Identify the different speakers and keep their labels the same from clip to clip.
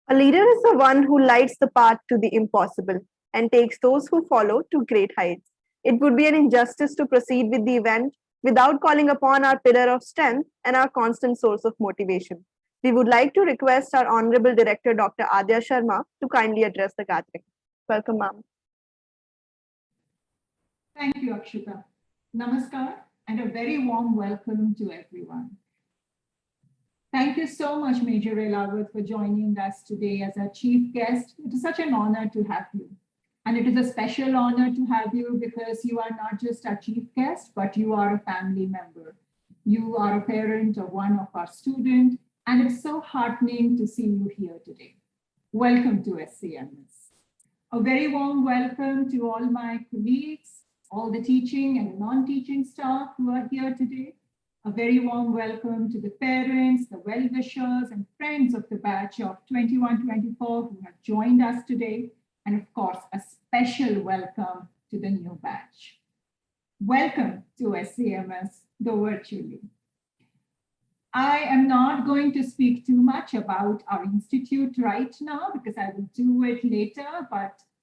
Speaker 1: A leader is the one who lights the path to the impossible and takes those who follow to great heights. It would be an injustice to proceed with the event without calling upon our pillar of strength and our constant source of motivation. We would like to request our Honorable Director, Dr. Adya Sharma, to kindly address the gathering. Welcome, ma'am.
Speaker 2: Thank you, Akshita. Namaskar and a very warm welcome to everyone. Thank you so much, Major Ahlawat, for joining us today as our chief guest. It is such an honor to have you. And it is a special honor to have you because you are not just our chief guest, but you are a family member. You are a parent of one of our students, and it's so heartening to see you here today. Welcome to SCMS. A very warm welcome to all my colleagues, all the teaching and the non-teaching staff who are here today. A very warm welcome to the parents, the well-wishers and friends of the batch of 21-24 who have joined us today. And of course, a special welcome to the new batch. Welcome to SCMS, though virtually. I am not going to speak too much about our institute right now because I will do it later,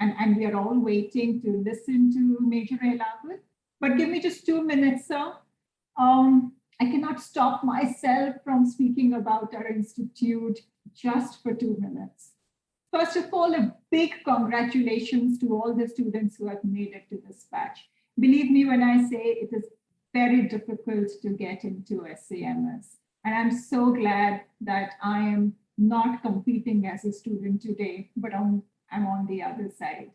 Speaker 2: and we are all waiting to listen to Major Ahlawat. But give me just 2 minutes, sir. I cannot stop myself from speaking about our institute just for 2 minutes. First of all, a big congratulations to all the students who have made it to this batch. Believe me when I say it is very difficult to get into SCMS. And I'm so glad that I am not competing as a student today, but I'm on the other side.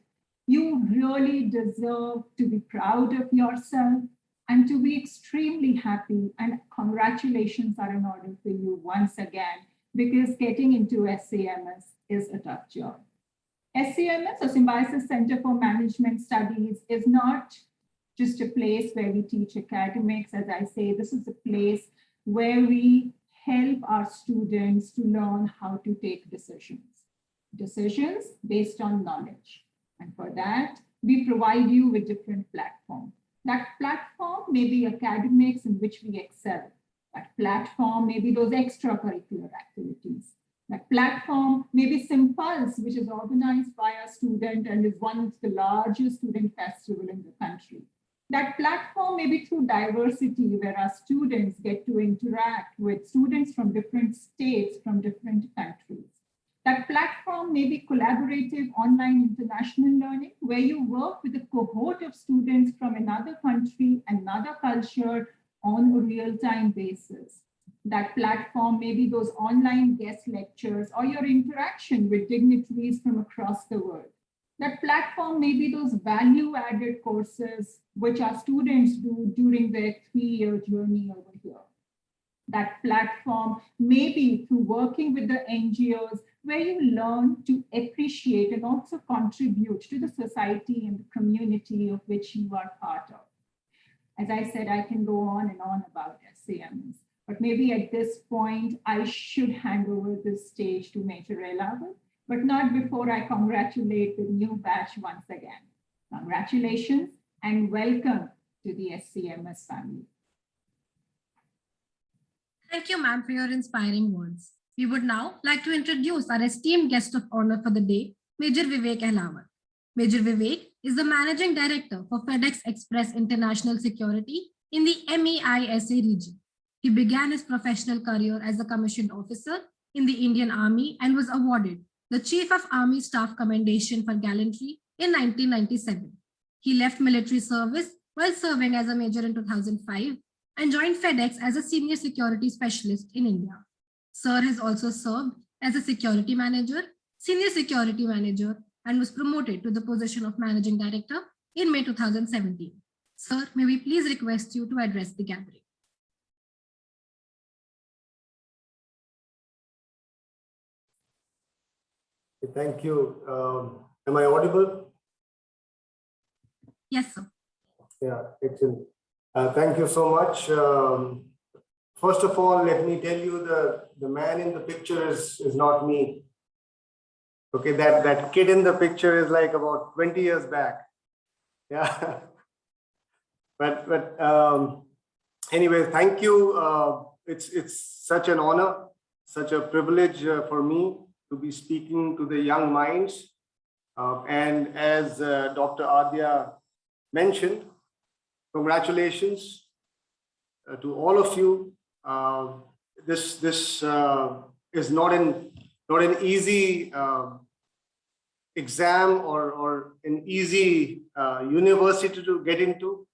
Speaker 2: You really deserve to be proud of yourself and to be extremely happy. And congratulations are in order for you once again, because getting into SCMS is a tough job. SCMS, or Symbiosis Center for Management Studies, is not just a place where we teach academics. As I say, this is a place where we help our students to learn how to take decisions based on knowledge. And for that, we provide you with different platforms. That platform may be academics in which we excel. That platform may be those extracurricular activities. That platform may be Simpulse, which is organized by a student and is one of the largest student festivals in the country. That platform may be through diversity, where our students get to interact with students from different states, from different countries. That platform may be collaborative online international learning, where you work with a cohort of students from another country, another culture on a real-time basis. That platform may be those online guest lectures or your interaction with dignitaries from across the world. That platform may be those value-added courses which our students do during their 3-year journey over here. That platform may be through working with the NGOs, where you learn to appreciate and also contribute to the society and the community of which you are part of. As I said, I can go on and on about SCMs, but maybe at this point, I should hand over this stage to Major Ahlawat, but not before I congratulate the new batch once again. Congratulations and welcome to the SCMS family.
Speaker 3: Thank you, ma'am, for your inspiring words. We would now like to introduce our esteemed guest of honor for the day, Major Vivek Ahlawat. Major Vivek is the Managing Director for FedEx Express International Security in the MEISA region. He began his professional career as a commissioned officer in the Indian Army and was awarded the Chief of Army Staff Commendation for Gallantry in 1997. He left military service while serving as a major in 2005 and joined FedEx as a senior security specialist in India. Sir has also served as a security manager, senior security manager, and was promoted to the position of managing director in May 2017. Sir, may we please request you to address the gathering.
Speaker 4: Thank you. Am I audible?
Speaker 3: Yes, sir.
Speaker 4: Yeah, excellent. Thank you so much. First of all, let me tell you the man in the picture is not me. Okay, that kid in the picture is like about 20 years back. Yeah. But anyway, thank you. It's such an honor, such a privilege for me to be speaking to the young minds. And as Dr. Adya mentioned, congratulations to all of you. This is not an easy exam or an easy university to get into.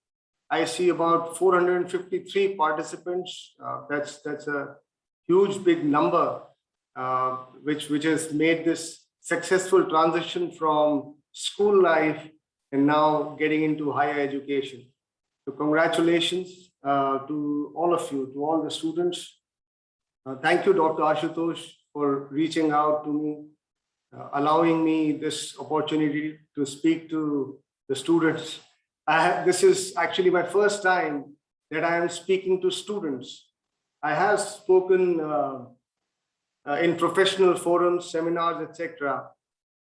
Speaker 4: I see about 453 participants. That's a huge big number, which has made this successful transition from school life and now getting into higher education. So congratulations to all of you, to all the students. Thank you, Dr. Ashutosh, for reaching out to me, allowing me this opportunity to speak to the students. This is actually my first time that I am speaking to students. I have spoken in professional forums, seminars, etc.,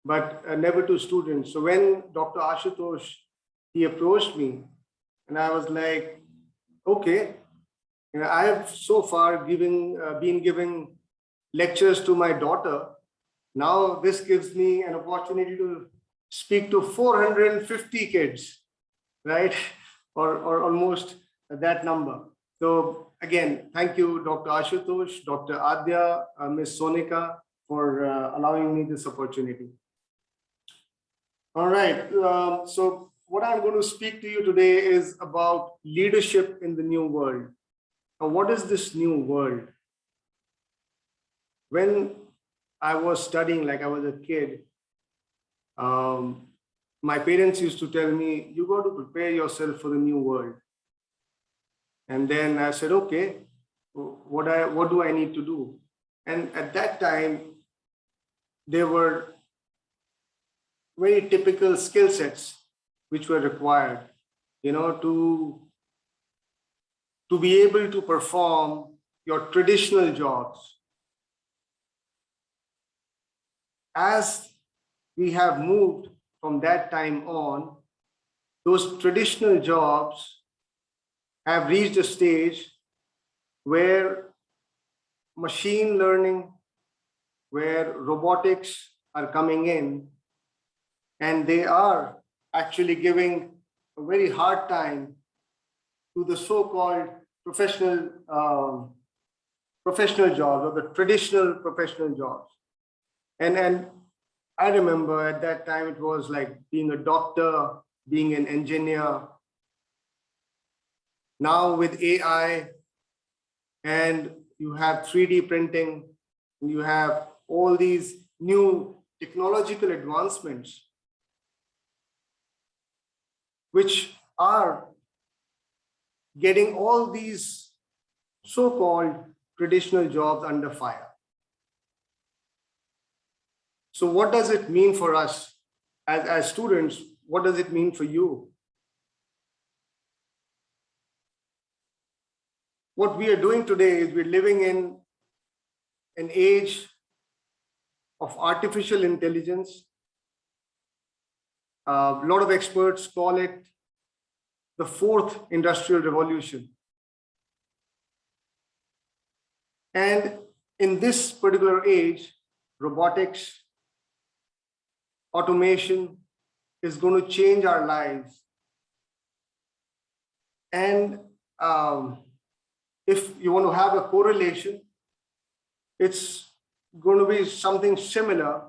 Speaker 4: but never to students. So when Dr. Ashutosh, he approached me, and I was like, okay, I have so far been giving lectures to my daughter. Now this gives me an opportunity to speak to 450 kids, right? Or almost that number. So again, thank you, Dr. Ashutosh, Dr. Adya, Ms. Sonika, for allowing me this opportunity. All right, so what I'm going to speak to you today is about leadership in the new world. Now, what is this new world? When I was studying, like I was a kid, my parents used to tell me, you got to prepare yourself for the new world. And then I said, okay, what do I need to do? And at that time, there were very typical skill sets which were required, to be able to perform your traditional jobs. As we have moved from that time on, those traditional jobs have reached a stage where machine learning, where robotics are coming in, and they are actually giving a very hard time to the so-called professional jobs or the traditional professional jobs. And I remember at that time it was like being a doctor, being an engineer. Now with AI, and you have 3D printing, and you have all these new technological advancements which are getting all these so-called traditional jobs under fire. So what does it mean for us as students? What does it mean for you? What we are doing today is we're living in an age of artificial intelligence. A lot of experts call it the fourth industrial revolution. And in this particular age, robotics, automation is going to change our lives. And if you want to have a correlation, it's going to be something similar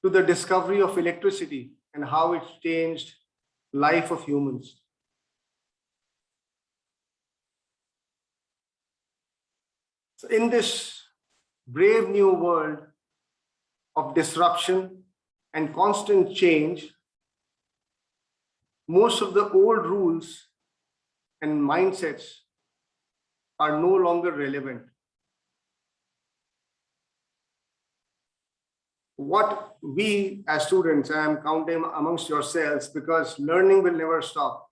Speaker 4: to the discovery of electricity and how it changed life of humans. So in this brave new world of disruption and constant change, most of the old rules and mindsets are no longer relevant. What we as students, I am counting amongst yourselves, because learning will never stop.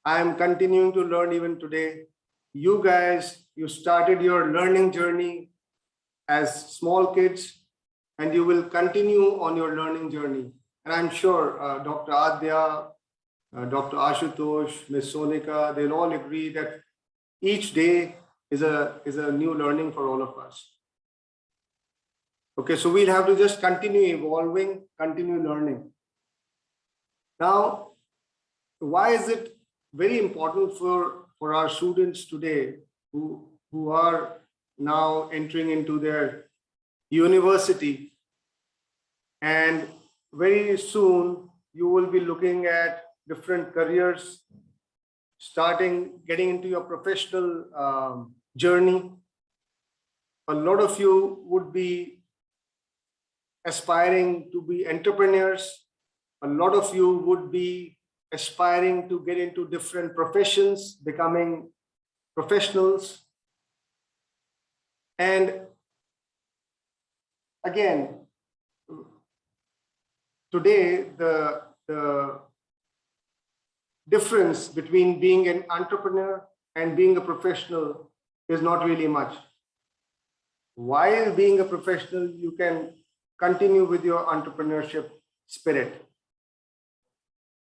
Speaker 4: I am continuing to learn even today. You guys, you started your learning journey as small kids, and you will continue on your learning journey. And I'm sure Dr. Adya, Dr. Ashutosh, Ms. Sonika, they'll all agree that each day is a new learning for all of us. Okay, so we'll have to just continue evolving, continue learning. Now, why is it very important for our students today who are now entering into their university, and very soon you will be looking at different careers, getting into your professional journey. A lot of you would be aspiring to be entrepreneurs. A lot of you would be aspiring to get into different professions, becoming professionals. And again, today, the difference between being an entrepreneur and being a professional is not really much. While being a professional, you can continue with your entrepreneurship spirit.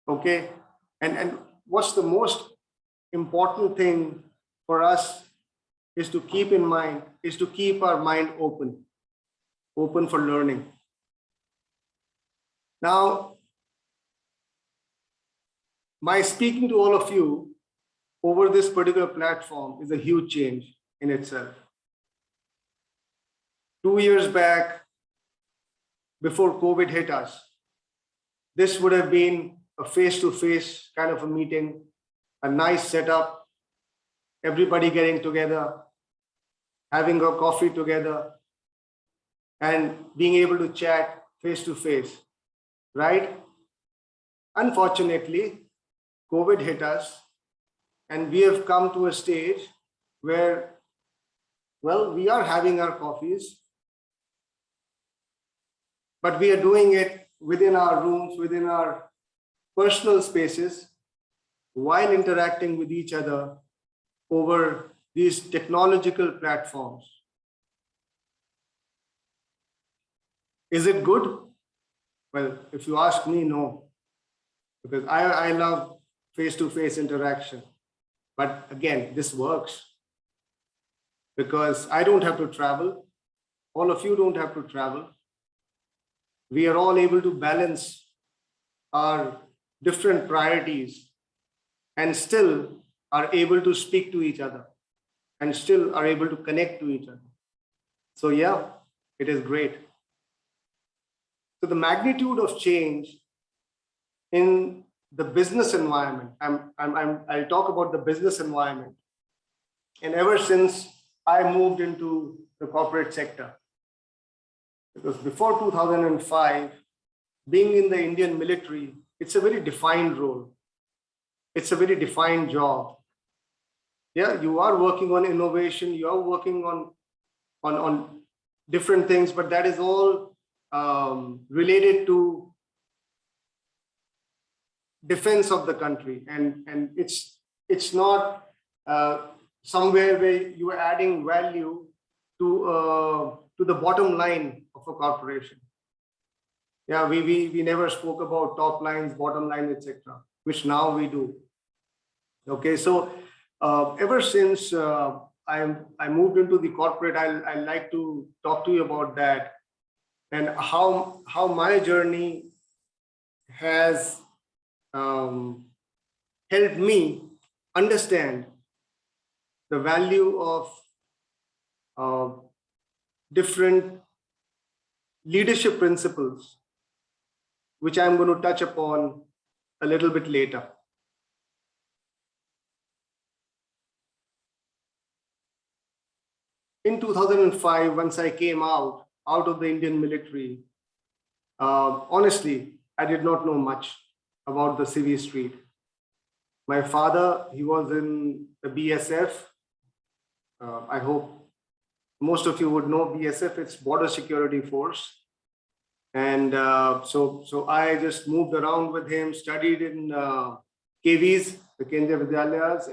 Speaker 4: Okay, and what's the most important thing for us is to keep in mind, is to keep our mind open for learning. Now, my speaking to all of you over this particular platform is a huge change in itself. 2 years back, before COVID hit us, this would have been a face-to-face kind of a meeting, a nice setup, everybody getting together, having a coffee together, and being able to chat face-to-face, right? Unfortunately, COVID hit us, and we have come to a stage where, well, we are having our coffees, but we are doing it within our rooms, within our personal spaces, while interacting with each other over these technological platforms. Is it good? Well, if you ask me, no, because I love face-to-face interaction. But again, this works because I don't have to travel. All of you don't have to travel. We are all able to balance our different priorities and still are able to speak to each other and still are able to connect to each other. So yeah, it is great. So the magnitude of change in the business environment, I'll talk about the business environment. And ever since I moved into the corporate sector, because before 2005, being in the Indian military, it's a very defined role. It's a very defined job. Yeah, you are working on innovation, you are working on different things, but that is all related to defense of the country. And it's not somewhere where you are adding value to the bottom line of a corporation. Yeah, we never spoke about top lines, bottom line, etc., which now we do. Okay, so ever since I moved into the corporate, I like to talk to you about that and how my journey has helped me understand the value of different leadership principles, which I'm going to touch upon a little bit later. In 2005, once I came out of the Indian military, honestly, I did not know much about the civvy street. My father, he was in the BSF. I hope most of you would know BSF, it's Border Security Force. And so I just moved around with him, studied in KVs, the Kendriya Vidyalayas,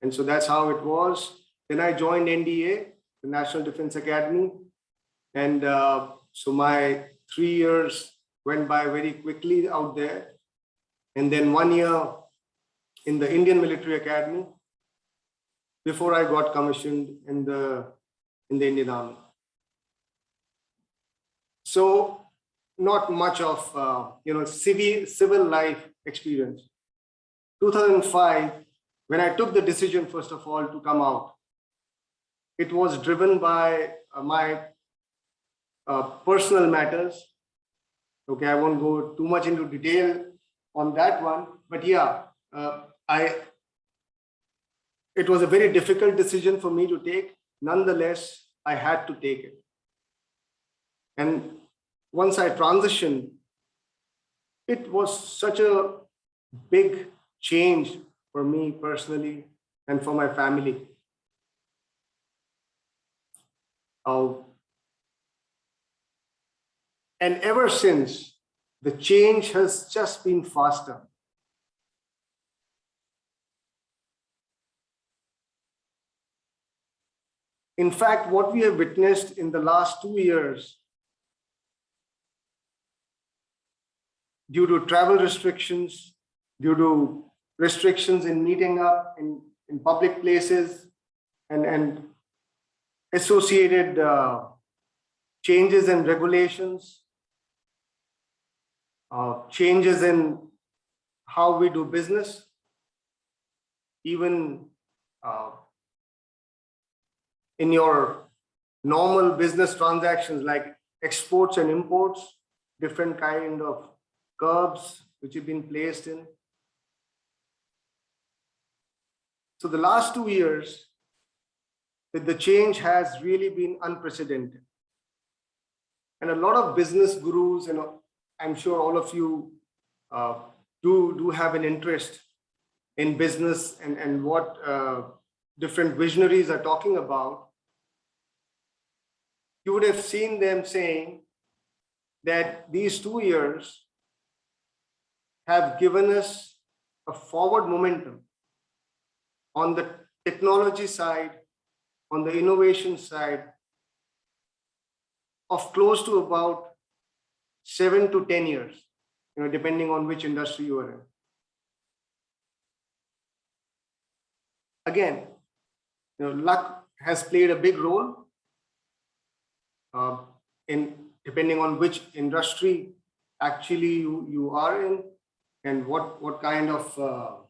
Speaker 4: and so that's how it was. Then I joined NDA, the National Defense Academy. And so my 3 years went by very quickly out there. And then 1 year in the Indian Military Academy before I got commissioned in the Indian Army. So not much of civil life experience. 2005, when I took the decision, first of all, to come out, it was driven by my personal matters. Okay, I won't go too much into detail on that one, but yeah, it was a very difficult decision for me to take. Nonetheless, I had to take it. And once I transitioned, it was such a big change for me personally and for my family. And ever since, the change has just been faster. In fact, what we have witnessed in the last 2 years, due to travel restrictions, due to restrictions in meeting up in public places, and associated changes in regulations, changes in how we do business, even in your normal business transactions like exports and imports, different kind of curbs which have been placed in. So the last 2 years, the change has really been unprecedented. And a lot of business gurus, I'm sure all of you do have an interest in business and what different visionaries are talking about. You would have seen them saying that these 2 years have given us a forward momentum on the technology side, on the innovation side, of close to about 7 to 10 years, depending on which industry you are in. Again, luck has played a big role in depending on which industry actually you are in and what kind of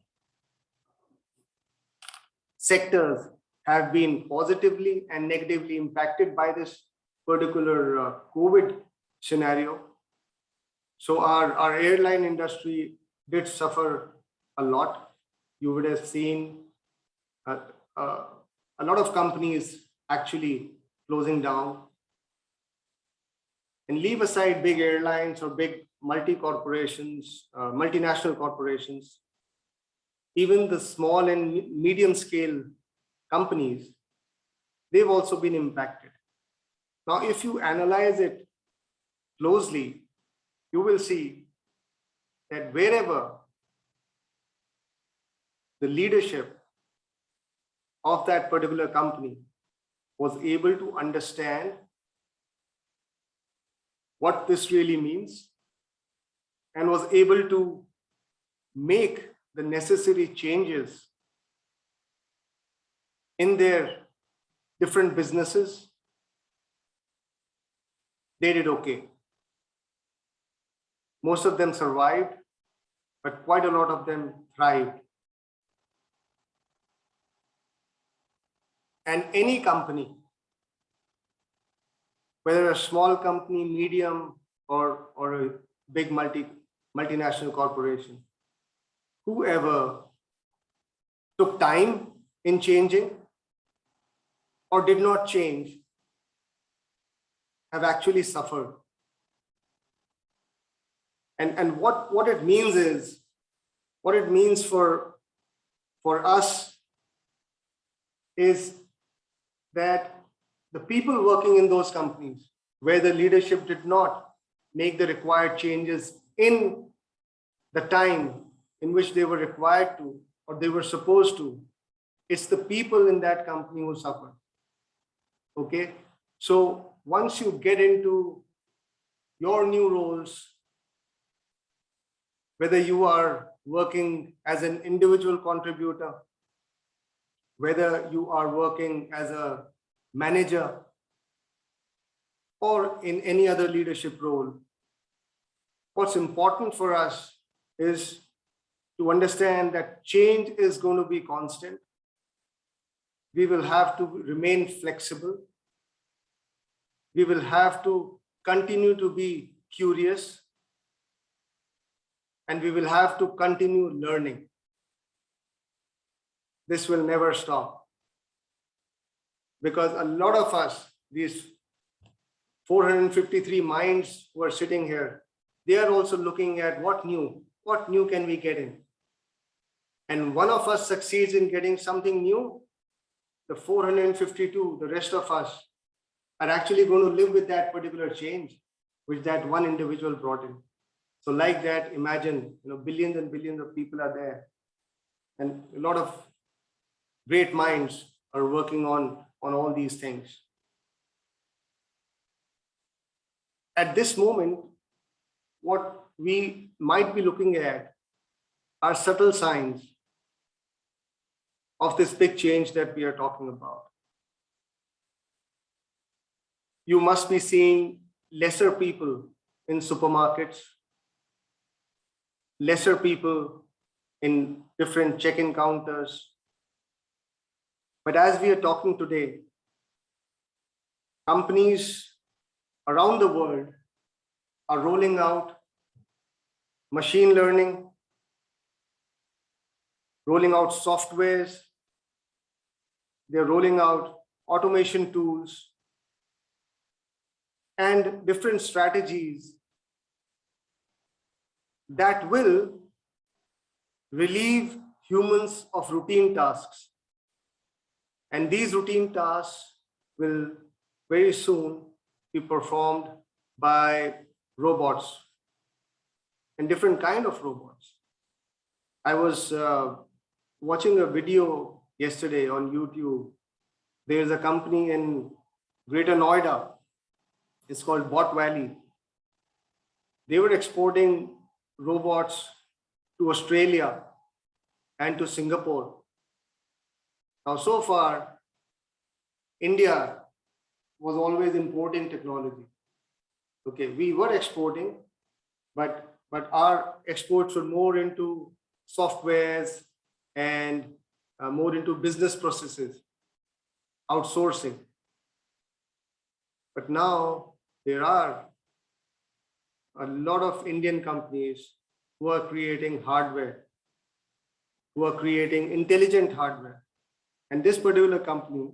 Speaker 4: sectors have been positively and negatively impacted by this particular COVID scenario. So our airline industry did suffer a lot. You would have seen a lot of companies actually closing down. And leave aside big airlines or big multi-corporations, multinational corporations, even the small and medium scale companies, they've also been impacted. Now, if you analyze it closely, you will see that wherever the leadership of that particular company was able to understand what this really means and was able to make the necessary changes in their different businesses, they did okay. Most of them survived, but quite a lot of them thrived. And any company, whether a small company, medium, or a big multinational corporation, whoever took time in changing or did not change have actually suffered. And what it means is, what it means for us is that the people working in those companies where the leadership did not make the required changes in the time in which they were required to or they were supposed to, it's the people in that company who suffer. Okay, so once you get into your new roles, whether you are working as an individual contributor, whether you are working as a manager, or in any other leadership role, what's important for us is to understand that change is going to be constant. We will have to remain flexible. We will have to continue to be curious, and we will have to continue learning. This will never stop, because a lot of us, these 453 minds who are sitting here, they are also looking at what new can we get in. And one of us succeeds in getting something new, the 452, the rest of us are actually going to live with that particular change which that one individual brought in. So like that, imagine, billions and billions of people are there, and a lot of great minds are working on all these things. At this moment, what we might be looking at are subtle signs of this big change that we are talking about. You must be seeing lesser people in supermarkets, lesser people in different check-in counters. But as we are talking today, companies around the world are rolling out machine learning, rolling out softwares, they're rolling out automation tools and different strategies that will relieve humans of routine tasks. And these routine tasks will very soon be performed by robots and different kind of robots. I was watching a video yesterday on YouTube. There's a company in Greater Noida. It's called Bot Valley. They were exporting robots to Australia and to Singapore. Now, so far, India was always importing technology. Okay, we were exporting, but our exports were more into softwares and more into business processes, outsourcing. But now there are a lot of Indian companies who are creating hardware, who are creating intelligent hardware. And this particular company,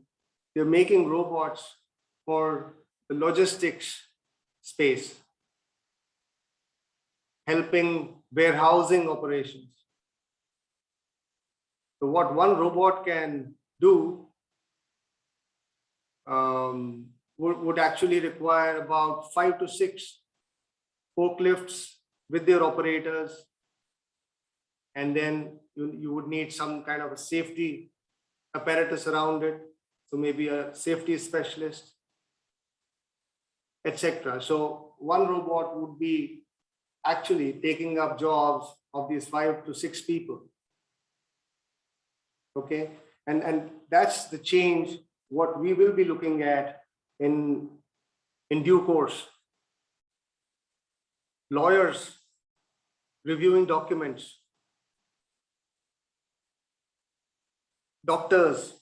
Speaker 4: they're making robots for the logistics space, helping warehousing operations. So what one robot can do would actually require about 5 to 6 forklifts with their operators. And then you would need some kind of a safety apparatus around it. So maybe a safety specialist, etc. So one robot would be actually taking up jobs of these 5 to 6 people. Okay, and that's the change what we will be looking at in due course. Lawyers reviewing documents, doctors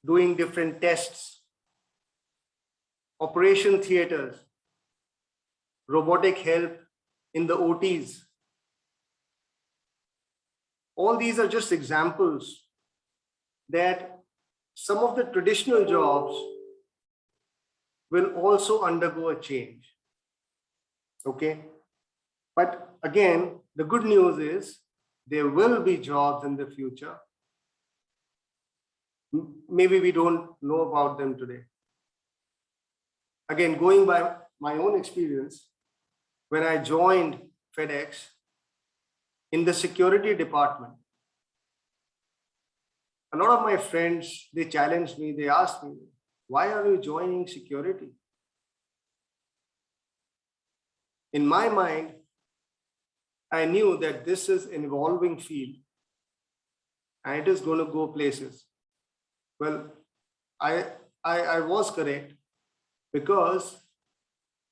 Speaker 4: doing different tests, operation theaters, robotic help in the OTs. All these are just examples that some of the traditional jobs will also undergo a change. Okay, but again, the good news is there will be jobs in the future. Maybe we don't know about them today. Again, going by my own experience, when I joined FedEx in the security department, a lot of my friends, they challenged me, they asked me, why are you joining security? In my mind, I knew that this is an evolving field and it is going to go places. Well, I was correct, because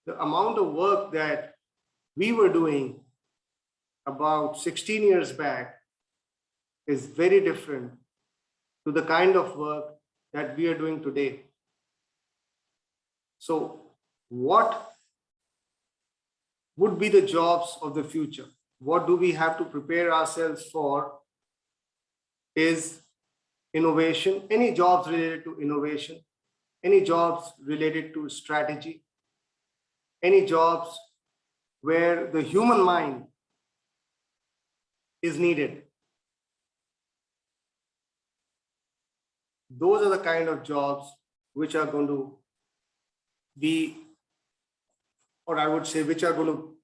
Speaker 4: the amount of work that we were doing about 16 years back is very different to the kind of work that we are doing today. So what would be the jobs of the future? What do we have to prepare ourselves for is innovation, any jobs related to innovation, any jobs related to strategy, any jobs where the human mind is needed. Those are the kind of jobs which are going to be, or I would say, which are going to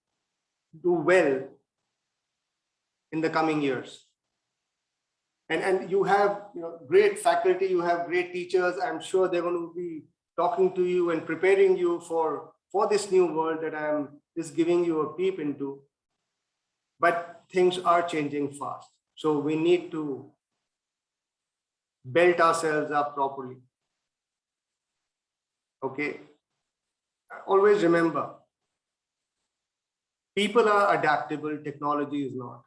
Speaker 4: do well in the coming years. And you have great faculty, you have great teachers. I'm sure they're going to be talking to you and preparing you for this new world that I'm just giving you a peep into. But things are changing fast. So we need to belt ourselves up properly. Okay. Always remember, people are adaptable, technology is not.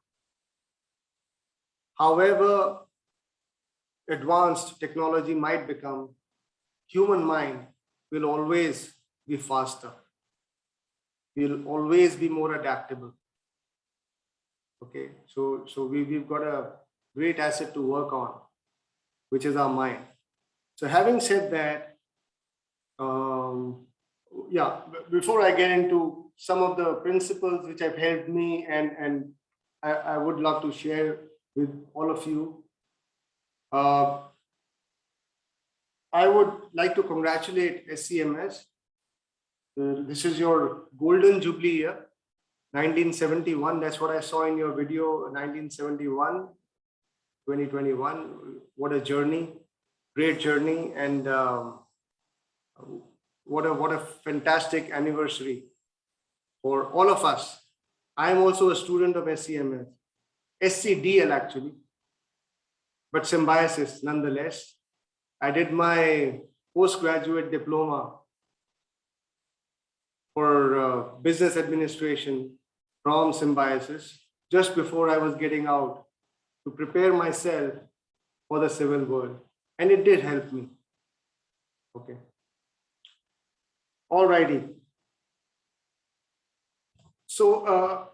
Speaker 4: However advanced technology might become, human mind will always be faster. Will always be more adaptable. Okay, so we've got a great asset to work on, which is our mind. So having said that, yeah, before I get into some of the principles which have helped me and I would love to share with all of you, I would like to congratulate SCMS. This is your golden jubilee year, 1971. That's what I saw in your video, 1971, 2021. What a journey, great journey. And what a fantastic anniversary for all of us. I am also a student of SCMS, SCDL actually, but symbiosis nonetheless. I did my postgraduate diploma for business administration from symbiosis just before I was getting out to prepare myself for the civil world. And it did help me. Okay. All righty. So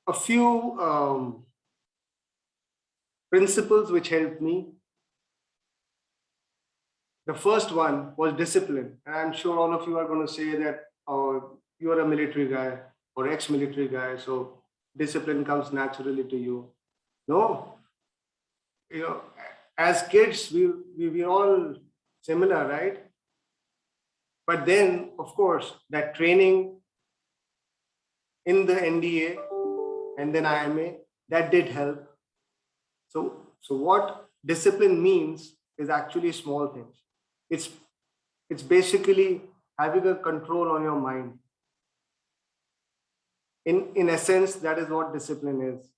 Speaker 4: a few principles which helped me. The first one was discipline. And I'm sure all of you are going to say that you are a military guy or ex-military guy, so discipline comes naturally to you. No, as kids, we're all similar, right? But then, of course, that training in the NDA and then IMA, that did help. So what discipline means is actually small things. It's basically having a control on your mind. In essence, that is what discipline is.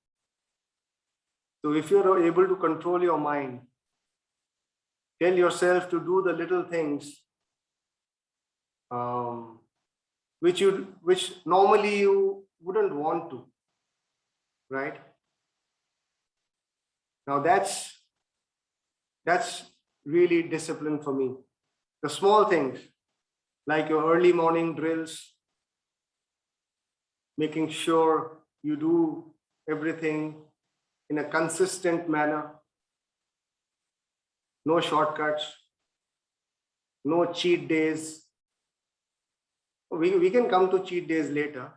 Speaker 4: So if you're able to control your mind, tell yourself to do the little things which normally you wouldn't want to, right? Now that's really discipline for me. The small things like your early morning drills, making sure you do everything in a consistent manner, no shortcuts, no cheat days. We can come to cheat days later,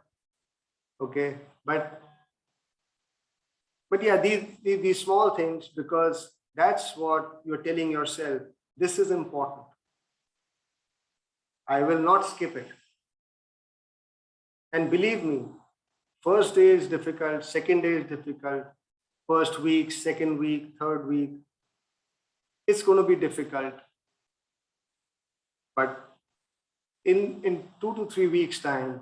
Speaker 4: okay? But yeah, these small things, because that's what you're telling yourself. This is important. I will not skip it. And believe me, first day is difficult, second day is difficult, first week, second week, third week. It's going to be difficult. But in 2 to 3 weeks' time,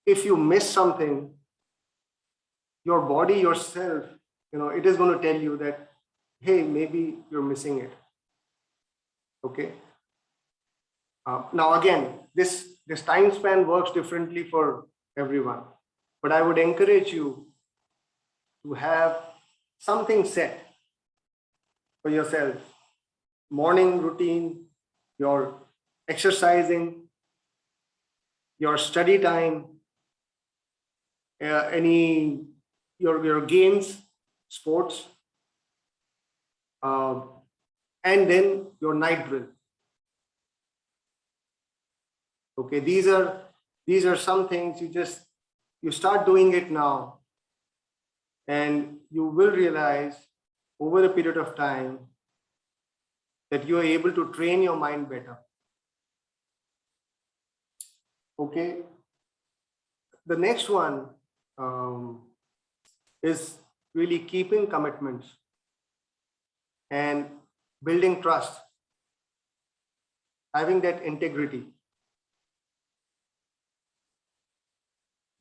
Speaker 4: if you miss something, your body yourself, it is going to tell you that, hey, maybe you're missing it. Okay. Now again, this this time span works differently for everyone. But I would encourage you to have something set for yourself. Morning routine, your exercising, your study time, your games, sports, and then your night drill. Okay, these are some things you start doing it now, and you will realize over a period of time that you are able to train your mind better. Okay. The next one is really keeping commitments and building trust, having that integrity.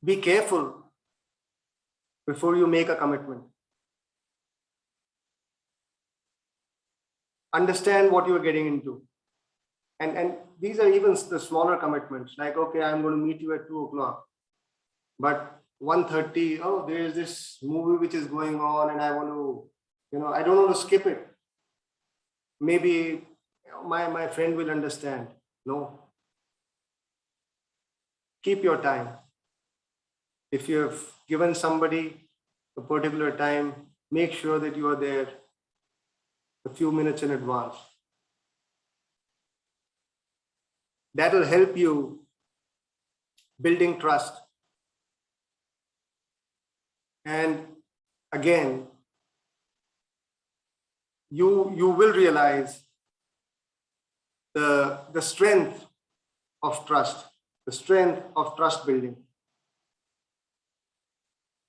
Speaker 4: Be careful before you make a commitment. Understand what you're getting into. And these are even the smaller commitments, like, okay, I'm going to meet you at 2 o'clock. But 1:30, oh, there is this movie which is going on and I want to, I don't want to skip it. Maybe my friend will understand. No. Keep your time. If you have given somebody a particular time, make sure that you are there a few minutes in advance. That will help you building trust. And again, you will realize the strength of trust, the strength of trust building.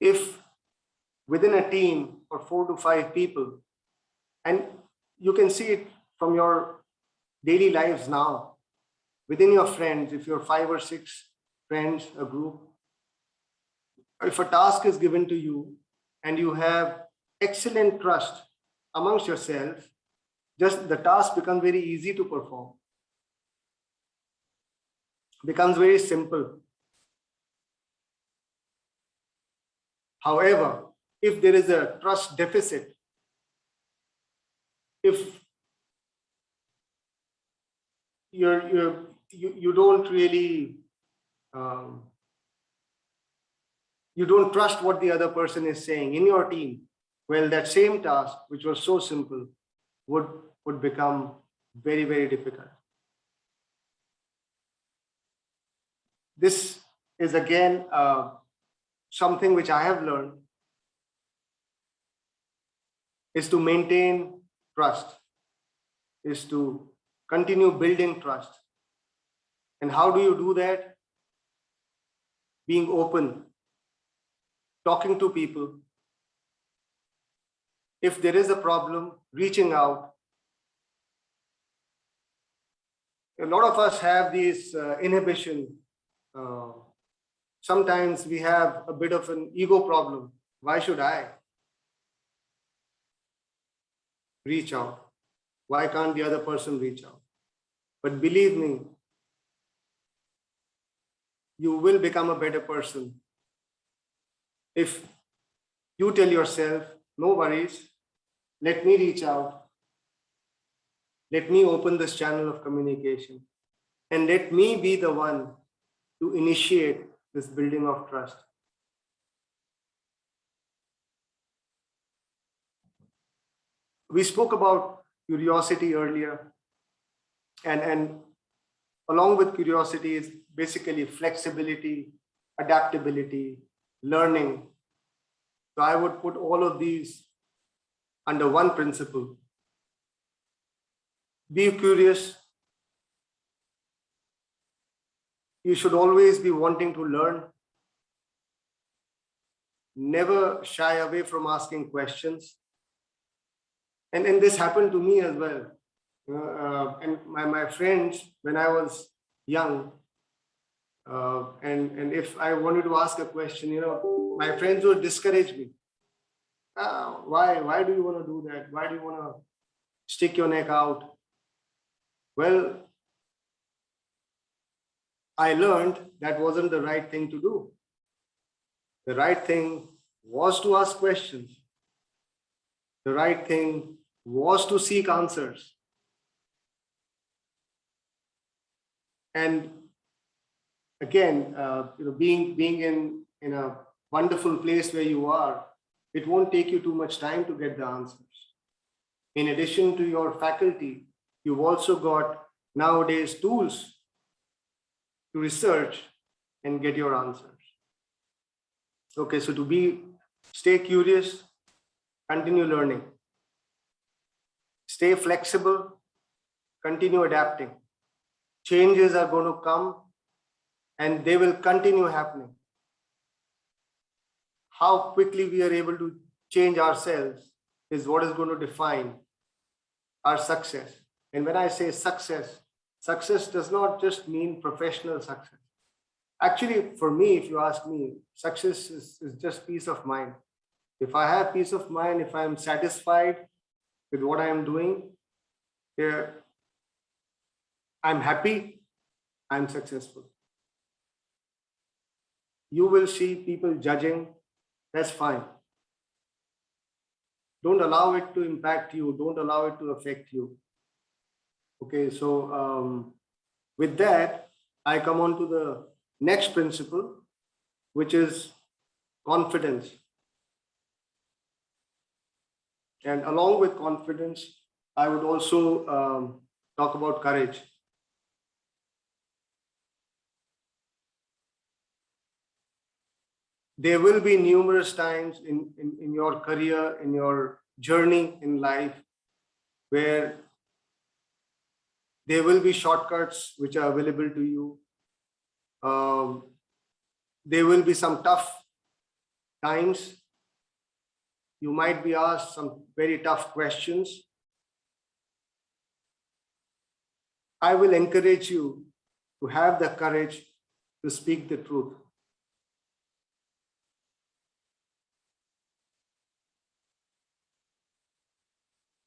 Speaker 4: If within a team of 4 to 5 people, and you can see it from your daily lives now, within your friends, if you're 5 or 6 friends, a group, if a task is given to you and you have excellent trust amongst yourselves, just the task becomes very easy to perform, becomes very simple. However, if there is a trust deficit, if you don't really you don't trust what the other person is saying in your team, well, that same task, which was so simple, would become very, very difficult. This is again something which I have learned, is to maintain trust, is to continue building trust. And how do you do that? Being open, talking to people. If there is a problem, reaching out. A lot of us have these inhibition. Sometimes we have a bit of an ego problem. Why should I reach out? Why can't the other person reach out? But believe me, you will become a better person if you tell yourself, no worries, let me reach out. Let me open this channel of communication, and let me be the one to initiate this building of trust. We spoke about curiosity earlier, and along with curiosity is basically flexibility, adaptability, learning. So I would put all of these under one principle. Be curious. You should always be wanting to learn. Never shy away from asking questions. And this happened to me as well. And my friends, when I was young, and if I wanted to ask a question, my friends would discourage me. Why do you want to do that? Why do you want to stick your neck out? Well, I learned that wasn't the right thing to do. The right thing was to ask questions. The right thing was to seek answers. And again, being in a wonderful place where you are, it won't take you too much time to get the answers. In addition to your faculty, you've also got nowadays tools to research and get your answers. Okay, so stay curious, continue learning, stay flexible, continue adapting. Changes are going to come and they will continue happening. How quickly we are able to change ourselves is what is going to define our success. And when I say success, success does not just mean professional success. Actually, for me, if you ask me, success is just peace of mind. If I have peace of mind, if I'm satisfied with what I am doing, I'm happy, I'm successful. You will see people judging, that's fine. Don't allow it to impact you, don't allow it to affect you. Okay, so with that, I come on to the next principle, which is confidence. And along with confidence, I would also talk about courage. There will be numerous times in your career, in your journey in life, where there will be shortcuts which are available to you. There will be some tough times. You might be asked some very tough questions. I will encourage you to have the courage to speak the truth.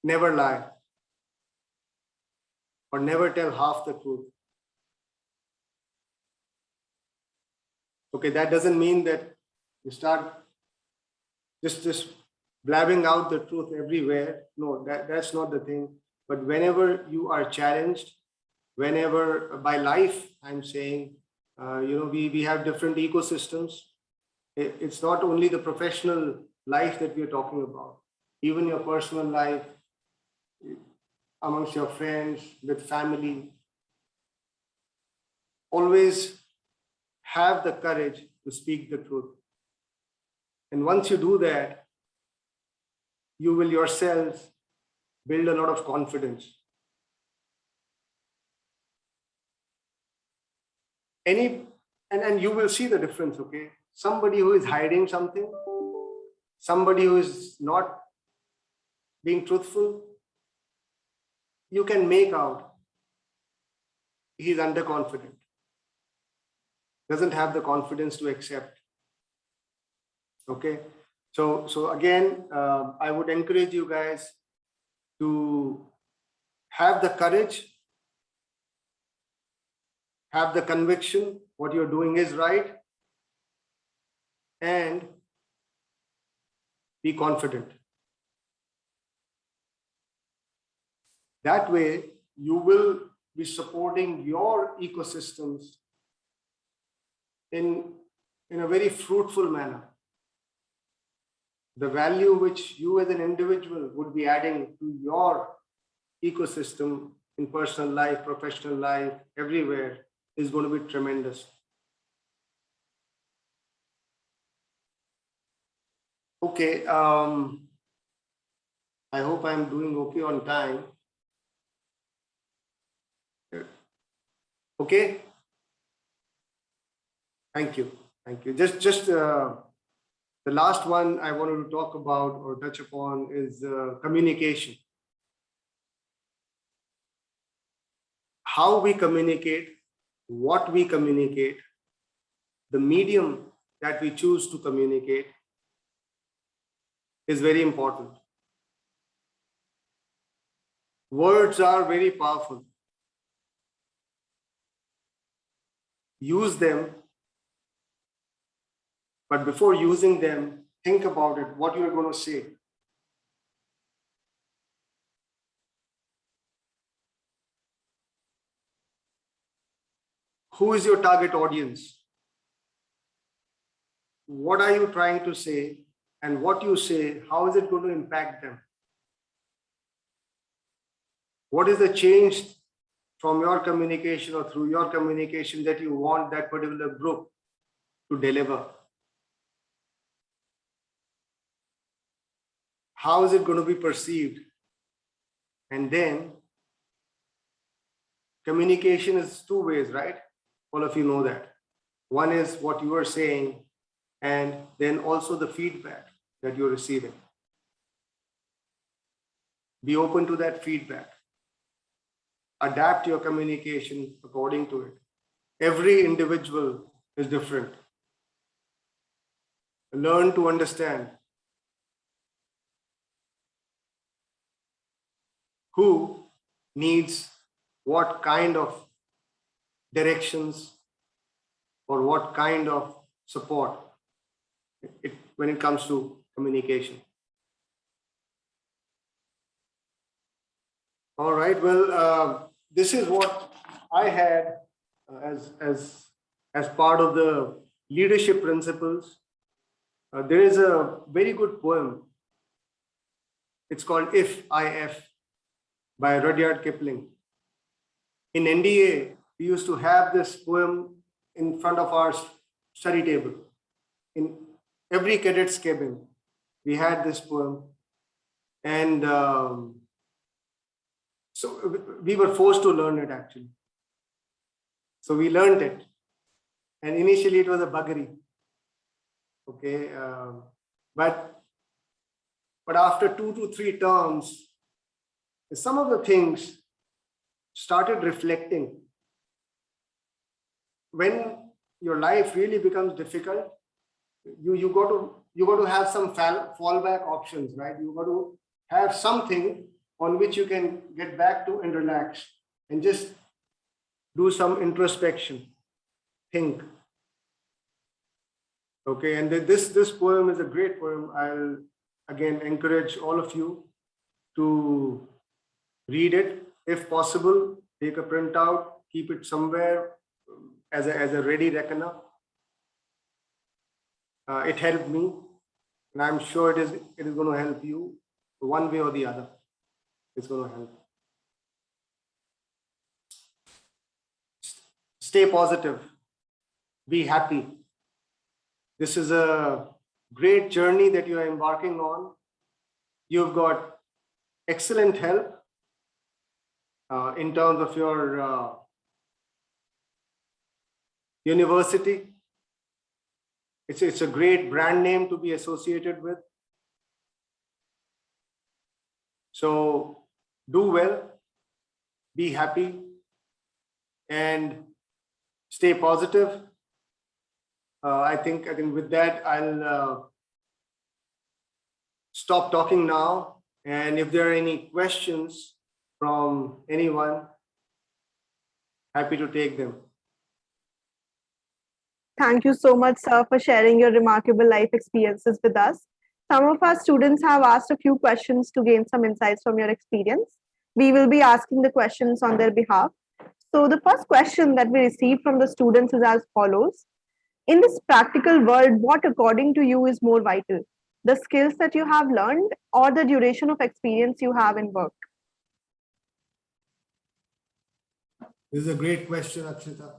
Speaker 4: Never lie, or never tell half the truth. Okay, that doesn't mean that you start just blabbing out the truth everywhere. No, that's not the thing. But whenever you are challenged, whenever by life, I'm saying, we have different ecosystems. It's not only the professional life that we're talking about, even your personal life, amongst your friends, with family. Always have the courage to speak the truth. And once you do that, you will yourselves build a lot of confidence. And you will see the difference, okay? Somebody who is hiding something, somebody who is not being truthful, you can make out he's underconfident, doesn't have the confidence to accept. Okay, so again, I would encourage you guys to have the courage, have the conviction what you're doing is right, and be confident. That way, you will be supporting your ecosystems in a very fruitful manner. The value which you as an individual would be adding to your ecosystem in personal life, professional life, everywhere is going to be tremendous. Okay, I hope I'm doing okay on time. Okay. Thank you. Thank you. Just the last one I wanted to talk about or touch upon is communication. How we communicate, what we communicate, the medium that we choose to communicate is very important. Words are very powerful. use them, but before using them, think about it, what you are going to say. Who is your target audience? What are you trying to say? And what you say, how is it going to impact them? What is the change from your communication or through your communication that you want that particular group to deliver? How is it going to be perceived? And then communication is two ways, right? All of you know that. One is what you are saying, and then also the feedback that you're receiving. Be open to that feedback. Adapt your communication according to it. Every individual is different. Learn to understand who needs what kind of directions or what kind of support when it comes to communication. All right, well, this is what I had as part of the leadership principles. There is a very good poem. It's called If I F by Rudyard Kipling. In NDA, we used to have this poem in front of our study table. In every cadet's cabin, we had this poem. And so we were forced to learn it actually. So we learned it. And initially it was a buggery. Okay. But after 2 to 3 terms, some of the things started reflecting. When your life really becomes difficult, you got to have some fallback options, right? You got to have something on which you can get back to and relax and just do some introspection, think. Okay, and this poem is a great poem. I'll again encourage all of you to read it. If possible, take a printout, keep it somewhere as a ready reckoner. It helped me, and I'm sure it is going to help you one way or the other. It's going to help. Stay positive. Be happy. This is a great journey that you are embarking on. You've got excellent help in terms of your university. It's a great brand name to be associated with. So do well, be happy, and stay positive. I think with that, I'll stop talking now. And if there are any questions from anyone, happy to take them.
Speaker 1: Thank you so much, sir, for sharing your remarkable life experiences with us. Some of our students have asked a few questions to gain some insights from your experience. We will be asking the questions on their behalf. So the first question that we received from the students is as follows. In this practical world, what according to you is more vital? The skills that you have learned or the duration of experience you have in work?
Speaker 4: This is a great question, Akshita.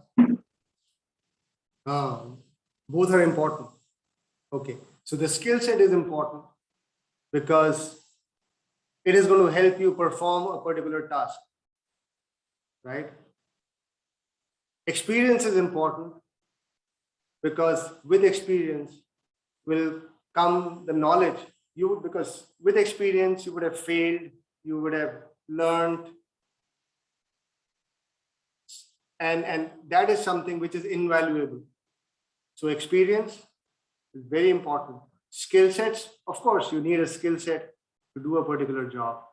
Speaker 4: Both are important. Okay, so the skill set is important because it is going to help you perform a particular task, right? Experience is important because with experience will come the knowledge. Because with experience, you would have failed, you would have learned, and that is something which is invaluable. So experience is very important. Skill sets, of course, you need a skill set to do a particular job.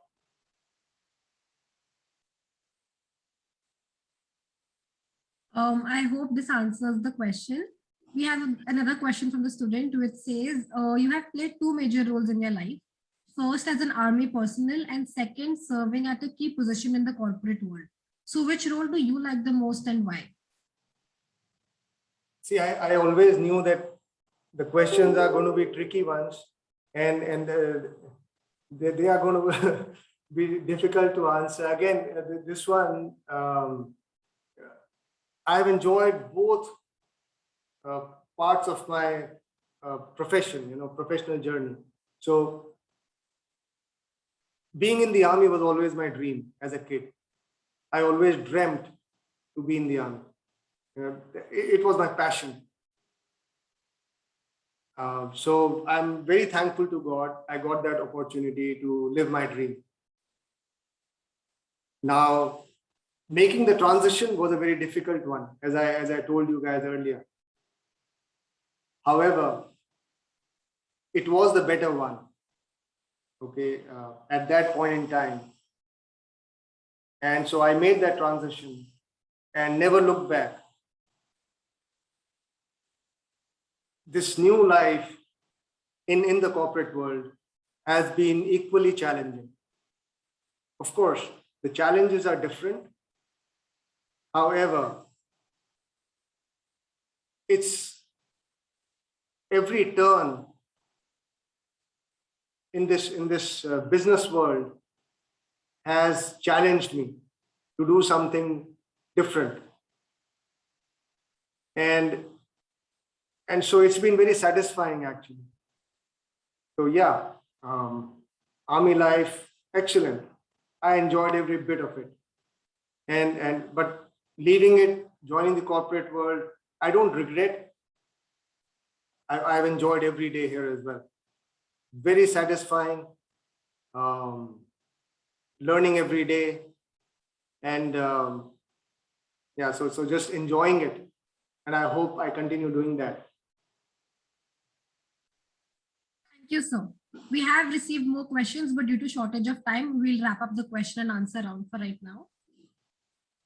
Speaker 3: I hope this answers the question. We have another question from the student which says, you have played two major roles in your life. First, as an army personnel, and second, serving at a key position in the corporate world. So which role do you like the most and why?
Speaker 4: See, I always knew that the questions are going to be tricky ones, and they are going to be difficult to answer. Again, this one, I've enjoyed both parts of my profession, professional journey. So being in the army was always my dream as a kid. I always dreamt to be in the army. It was my passion. So I'm very thankful to God. I got that opportunity to live my dream. Now, making the transition was a very difficult one, as I told you guys earlier. However, it was the better one. Okay, at that point in time. And so I made that transition and never looked back. This new life in the corporate world has been equally challenging. Of course, the challenges are different. However, it's every turn in this business world has challenged me to do something different. And so it's been very satisfying, actually. So yeah, army life, excellent. I enjoyed every bit of it. But leaving it, joining the corporate world, I don't regret. I've enjoyed every day here as well. Very satisfying, learning every day, and yeah, so just enjoying it, and I hope I continue doing that.
Speaker 3: Thank you, sir. We have received more questions, but due to shortage of time, we'll wrap up the question and answer round for right now.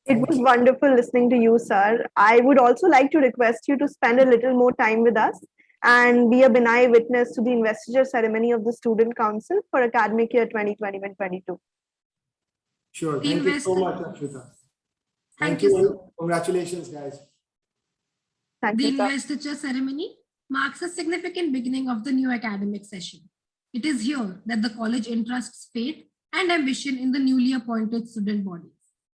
Speaker 1: It was wonderful listening to you, sir. I would also like to request you to spend a little more time with us and be a benign witness to the investiture ceremony of the Student Council for academic year 2021-22.
Speaker 4: Sure. Thank you so much, Akshita.
Speaker 3: Thank you, sir.
Speaker 4: Congratulations, guys.
Speaker 1: Thank
Speaker 3: The
Speaker 1: you, sir.
Speaker 3: investiture ceremony marks a significant beginning of the new academic session. It is here that the college entrusts faith and ambition in the newly appointed student bodies,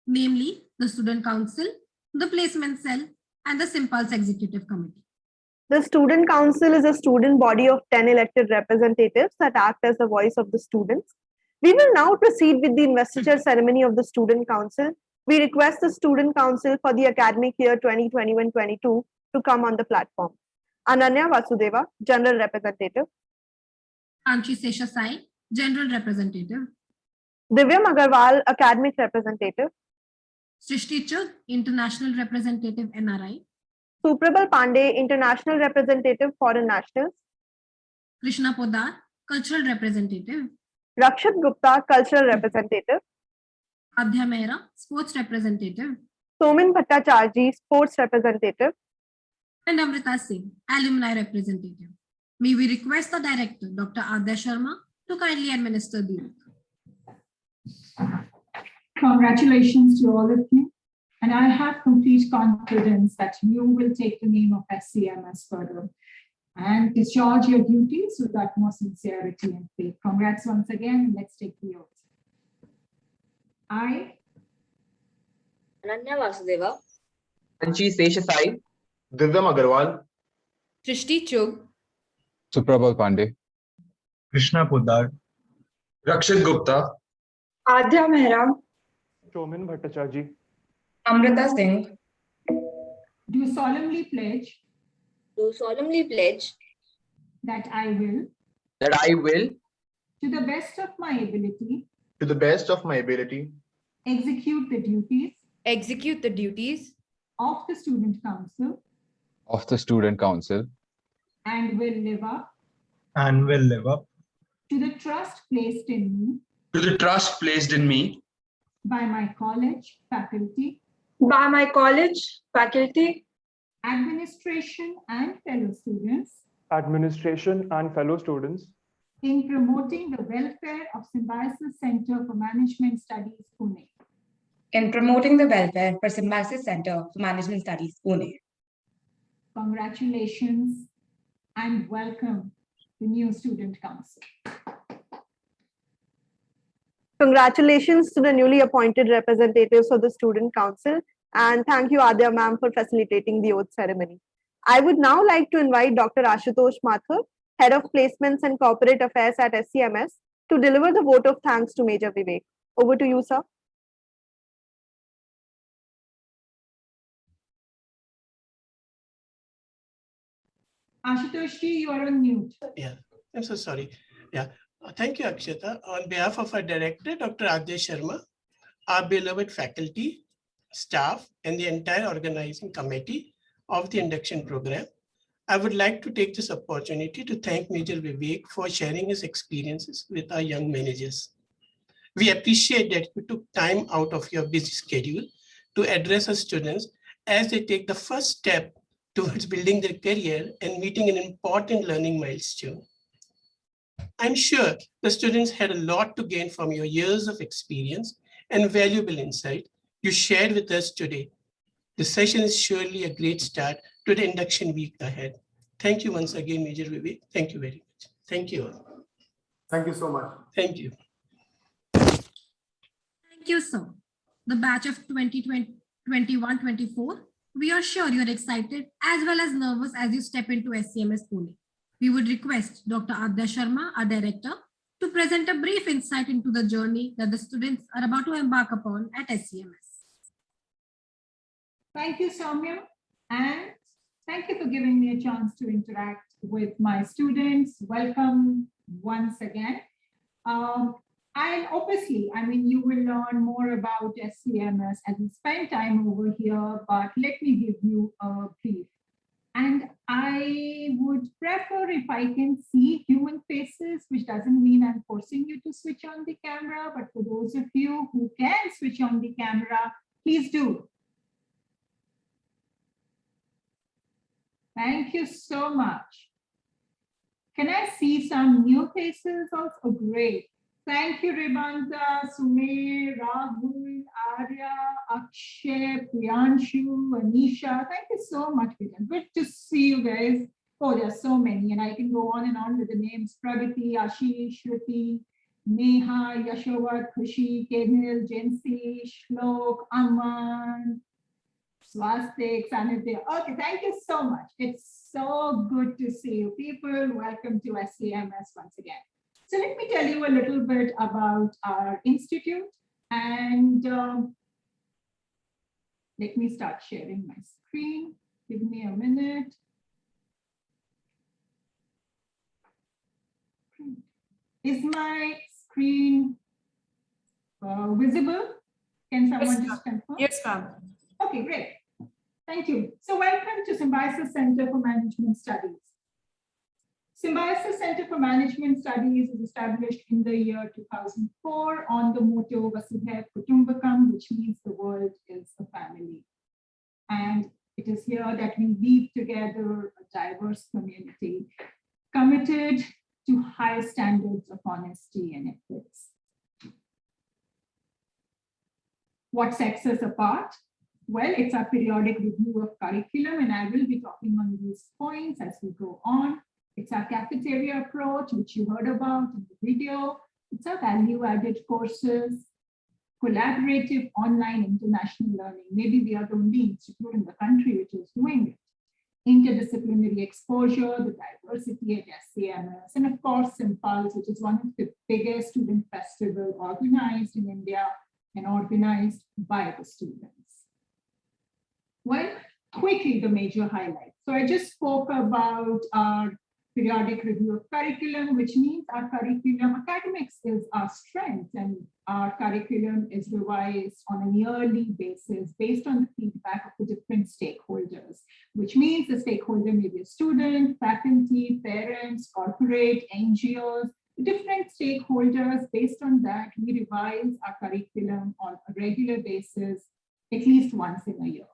Speaker 3: namely the Student Council, the Placement Cell, and the Simpulse Executive Committee.
Speaker 1: The Student Council is a student body of 10 elected representatives that act as the voice of the students. We will now proceed with the investiture ceremony of the Student Council. We request the Student Council for the academic year 2021-22 to come on the platform. Ananya Vasudeva, General Representative.
Speaker 3: Anchi Seshasai, General Representative.
Speaker 1: Divyam Agarwal, Academic Representative.
Speaker 3: Srishti Chugh, International Representative, NRI.
Speaker 1: Suprabal Pandey, International Representative, Foreign Nationals.
Speaker 3: Krishna Podar, Cultural Representative.
Speaker 1: Rakshat Gupta, Cultural Representative.
Speaker 3: Adhya Mehra, Sports Representative.
Speaker 1: Somin Bhattacharjee, Sports Representative.
Speaker 3: And Amrita Singh, Alumni Representative. May we request the Director, Dr. Adya Sharma, to kindly administer the oath.
Speaker 2: Congratulations to all of you. And I have complete confidence that you will take the name of SCMS further and discharge your duties with utmost sincerity and faith. Congrats once again, and let's take the oath. I,
Speaker 5: Ananya Vasudeva,
Speaker 6: Anchi Seshasai, Divyam Agarwal,
Speaker 5: Srishti Chugh,
Speaker 7: Suprabal Pandey,
Speaker 8: Krishna Podar,
Speaker 6: Rakshat Gupta,
Speaker 9: Adhya Mehra,
Speaker 8: Somin Bhattacharjee,
Speaker 9: Amrita Singh,
Speaker 2: do solemnly pledge
Speaker 5: do solemnly pledge
Speaker 2: that I will,
Speaker 6: to
Speaker 2: to the best of my ability,
Speaker 6: the best of my ability,
Speaker 2: execute the duties of the Student Council
Speaker 7: of the Student Council,
Speaker 2: and will live up
Speaker 8: and will live up
Speaker 2: to the trust placed in me
Speaker 6: to the trust placed in me
Speaker 2: by my college, faculty,
Speaker 9: by my college, faculty,
Speaker 2: administration, and fellow students
Speaker 8: administration, and fellow students
Speaker 2: in promoting the welfare of Symbiosis Center for Management Studies, Pune.
Speaker 9: in promoting the welfare for Symbiosis Center for Management Studies, Pune.
Speaker 2: Congratulations and welcome the new Student Council.
Speaker 1: Congratulations to the newly appointed representatives of the Student Council, and thank you, Adya ma'am, for facilitating the oath ceremony. I would now like to invite Dr. Ashutosh Mathur, Head of Placements and Corporate Affairs at SCMS, to deliver the vote of thanks to Major Vivek. Over to you, sir.
Speaker 2: Ashutosh ji, you are on mute.
Speaker 10: Yeah, I'm so sorry. Yeah, thank you, Akshata. On behalf of our director, Dr. Adya Sharma, our beloved faculty, staff, and the entire organizing committee of the induction program, I would like to take this opportunity to thank Major Vivek for sharing his experiences with our young managers. We appreciate that you took time out of your busy schedule to address our students as they take the first step towards building their career and meeting an important learning milestone. I'm sure the students had a lot to gain from your years of experience and valuable insight you shared with us today. The session is surely a great start to the induction week ahead. Thank you once again, Major Vivek. Thank you very much. Thank you all.
Speaker 4: Thank you so much.
Speaker 10: Thank you.
Speaker 3: Thank you, sir. The batch of 2021-24, we are sure you're excited as well as nervous as you step into SCMS Pune. We would request Dr. Adya Sharma, our director, to present a brief insight into the journey that the students are about to embark upon at SCMS.
Speaker 2: Thank you, Soumya, and thank you for giving me a chance to interact with my students. Welcome once again. You will learn more about SCMS as you spend time over here, but let me give you a brief. And I would prefer if I can see human faces, which doesn't mean I'm forcing you to switch on the camera, but for those of you who can switch on the camera, please do. Thank you so much. Can I see some new faces also? Oh, great. Thank you, Ribanta, Sumer, Rahul, Arya, Akshay, Priyanshu, Anisha. Thank you so much, Vivian. Good to see you guys. Oh, there are so many, and I can go on and on with the names. Pragati, Ashish, Shruti, Neha, Yashovat, Khushi, Kenil, Jensi, Shlok, Aman, Swastik, Sanitya. Okay, thank you so much. It's so good to see you people. Welcome to SCMS once again. So let me tell you a little bit about our institute, and let me start sharing my screen. Give me a minute. Is my screen visible? Can someone just confirm?
Speaker 9: Yes, ma'am.
Speaker 2: Okay, great. Thank you. So welcome to Symbiosis Center for Management Studies. Symbiosis Center for Management Studies was established in the year 2004 on the motto Vasudhaiv Kutumbakam, which means the world is a family. And it is here that we weave together a diverse community committed to high standards of honesty and ethics. What sets us apart? Well, it's our periodic review of curriculum, and I will be talking on these points as we go on. It's our cafeteria approach, which you heard about in the video. It's our value-added courses, collaborative online international learning. Maybe we are the only institute in the country which is doing it. Interdisciplinary exposure, the diversity at SCMS, and of course, Simpulse, which is one of the biggest student festivals organized in India and organized by the students. Well, quickly, the major highlights. So I just spoke about our periodic review of curriculum, which means our curriculum, academics is our strength, and our curriculum is revised on a yearly basis based on the feedback of the different stakeholders, which means the stakeholder may be a student, faculty, parents, corporate, NGOs, different stakeholders. Based on that, we revise our curriculum on a regular basis at least once in a year.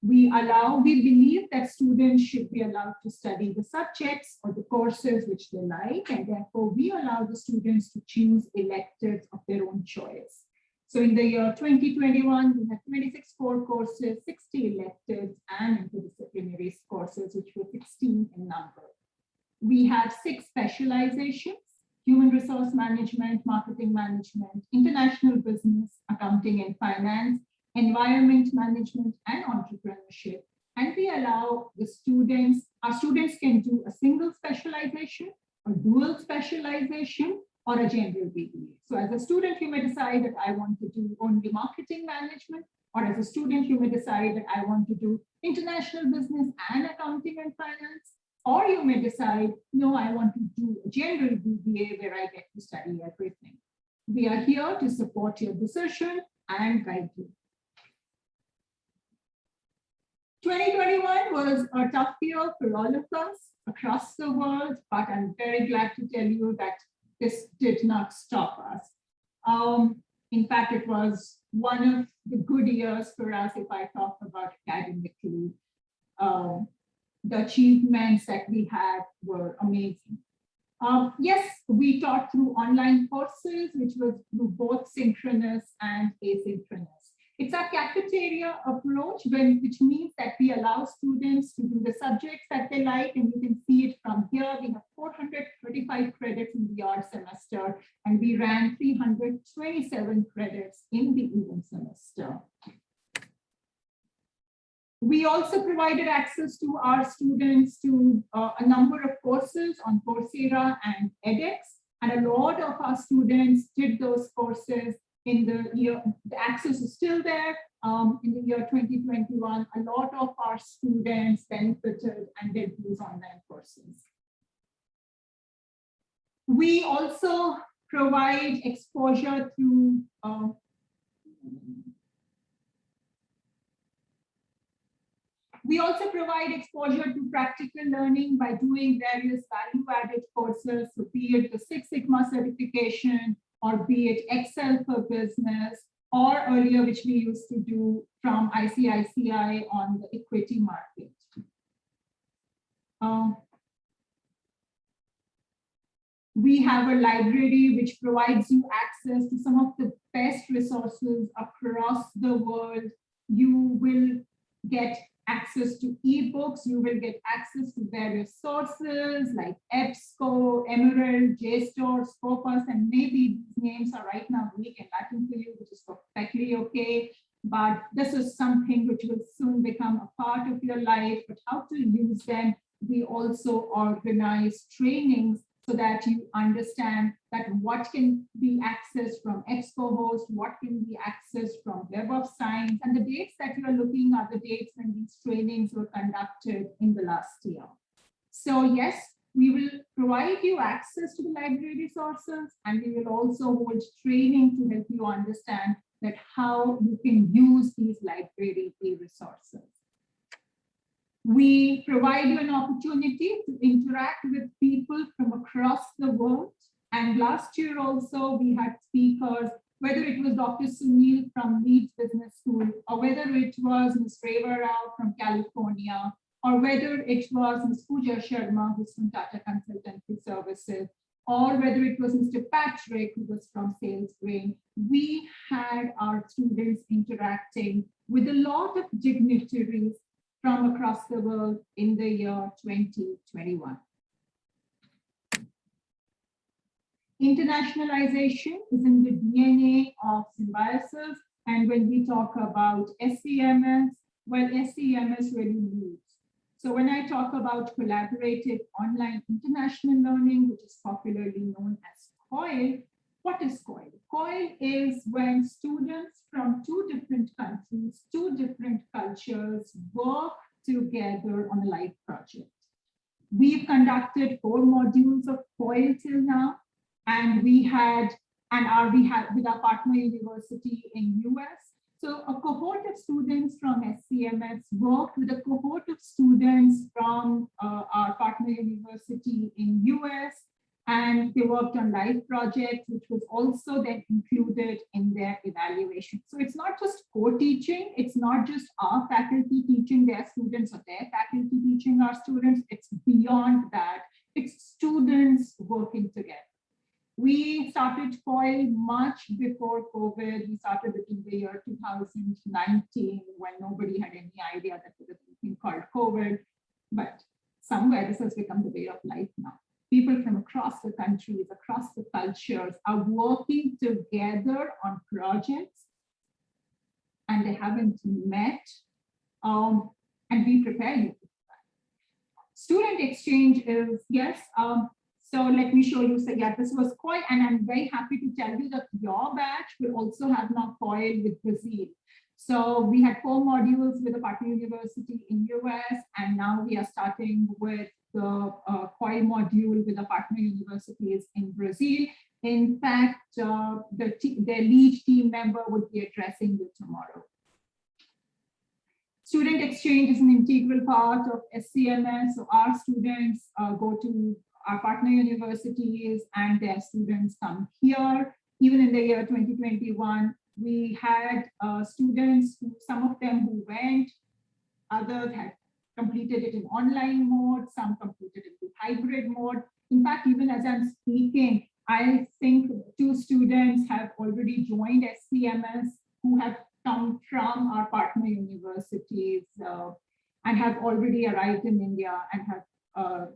Speaker 2: We believe that students should be allowed to study the subjects or the courses which they like, and therefore we allow the students to choose electives of their own choice. So in the year 2021, we had 26 core courses, 60 electives, and interdisciplinary courses, which were 16 in number. We have 6 specializations: human resource management, marketing management, international business, accounting and finance, environment management, and entrepreneurship. And we allow the students, our students can do a single specialization, a dual specialization, or a general BBA. So as a student, you may decide that I want to do only marketing management, or as a student, you may decide that I want to do international business and accounting and finance, or you may decide, no, I want to do a general BBA where I get to study everything. We are here to support your decision and guide you. 2021 was a tough year for all of us across the world, but I'm very glad to tell you that this did not stop us. In fact, it was one of the good years for us if I talk about academically. The achievements that we had were amazing. Yes, we taught through online courses, which was through both synchronous and asynchronous. It's a cafeteria approach, which means that we allow students to do the subjects that they like, and you can see it from here. We have 435 credits in the odd semester, and we ran 327 credits in the even semester. We also provided access to our students to a number of courses on Coursera and edX, and a lot of our students did those courses in the year. The access is still there. In the year 2021, a lot of our students benefited and did these online courses. We also provide exposure through to practical learning by doing various value-added courses, so be it the Six Sigma certification, or be it Excel for business, or earlier, which we used to do from ICICI on the equity market. We have a library which provides you access to some of the best resources across the world. You will get access to ebooks, you will get access to various sources like EBSCO, Emerald, JSTOR, Scopus, and maybe these names are right now Greek and Latin for you, which is perfectly okay. But this is something which will soon become a part of your life. But how to use them, we also organize trainings so that you understand that what can be accessed from EBSCO-host, what can be accessed from Web of Science, and the dates that you are looking are the dates when these trainings were conducted in the last year. So yes, we will provide you access to the library resources, and we will also hold training to help you understand that how you can use these library resources. We provide you an opportunity to interact with people from across the world. And last year also, we had speakers, whether it was Dr. Sunil from Leeds Business School, or whether it was Ms. Reva Rao from California, or whether it was Ms. Pooja Sharma, who's from Tata Consultancy Services, or whether it was Mr. Patrick, who was from SalesBrain. We had our students interacting with a lot of dignitaries from across the world in the year 2021. Internationalization is in the DNA of Symbiosis, and when we talk about SCMS, well, SCMS really leads. So when I talk about collaborative online international learning, which is popularly known as COIL, what is COIL? COIL is when students from 2 different countries, 2 different cultures work together on a live project. We've conducted 4 modules of COIL till now, and we had with our partner university in US. So a cohort of students from SCMS worked with a cohort of students from our partner university in US, And they worked on live projects, which was also then included in their evaluation. So it's not just co-teaching, it's not just our faculty teaching their students or their faculty teaching our students, it's beyond that. It's students working together. We started COIL much before COVID. We started it in the year 2019 when nobody had any idea that there was anything called COVID. But somewhere this has become the way of life now. People from across the countries, across the cultures are working together on projects and they haven't met. And we prepare you for that. Student exchange is, yes, so let me show you. So yeah, this was COIL, and I'm very happy to tell you that your batch will also have now COIL with Brazil. So we had 4 modules with a partner university in US, and now we are starting with the COIL module with the partner universities in Brazil. In fact, their lead team member would be addressing you tomorrow. Student exchange is an integral part of SCMS. So our students go to our partner universities and their students come here. Even in the year 2021, we had students, some of them who went, others had completed it in online mode, some completed it in hybrid mode. In fact, even as I'm speaking, I think 2 students have already joined SCMS who have come from our partner universities and have already arrived in India and have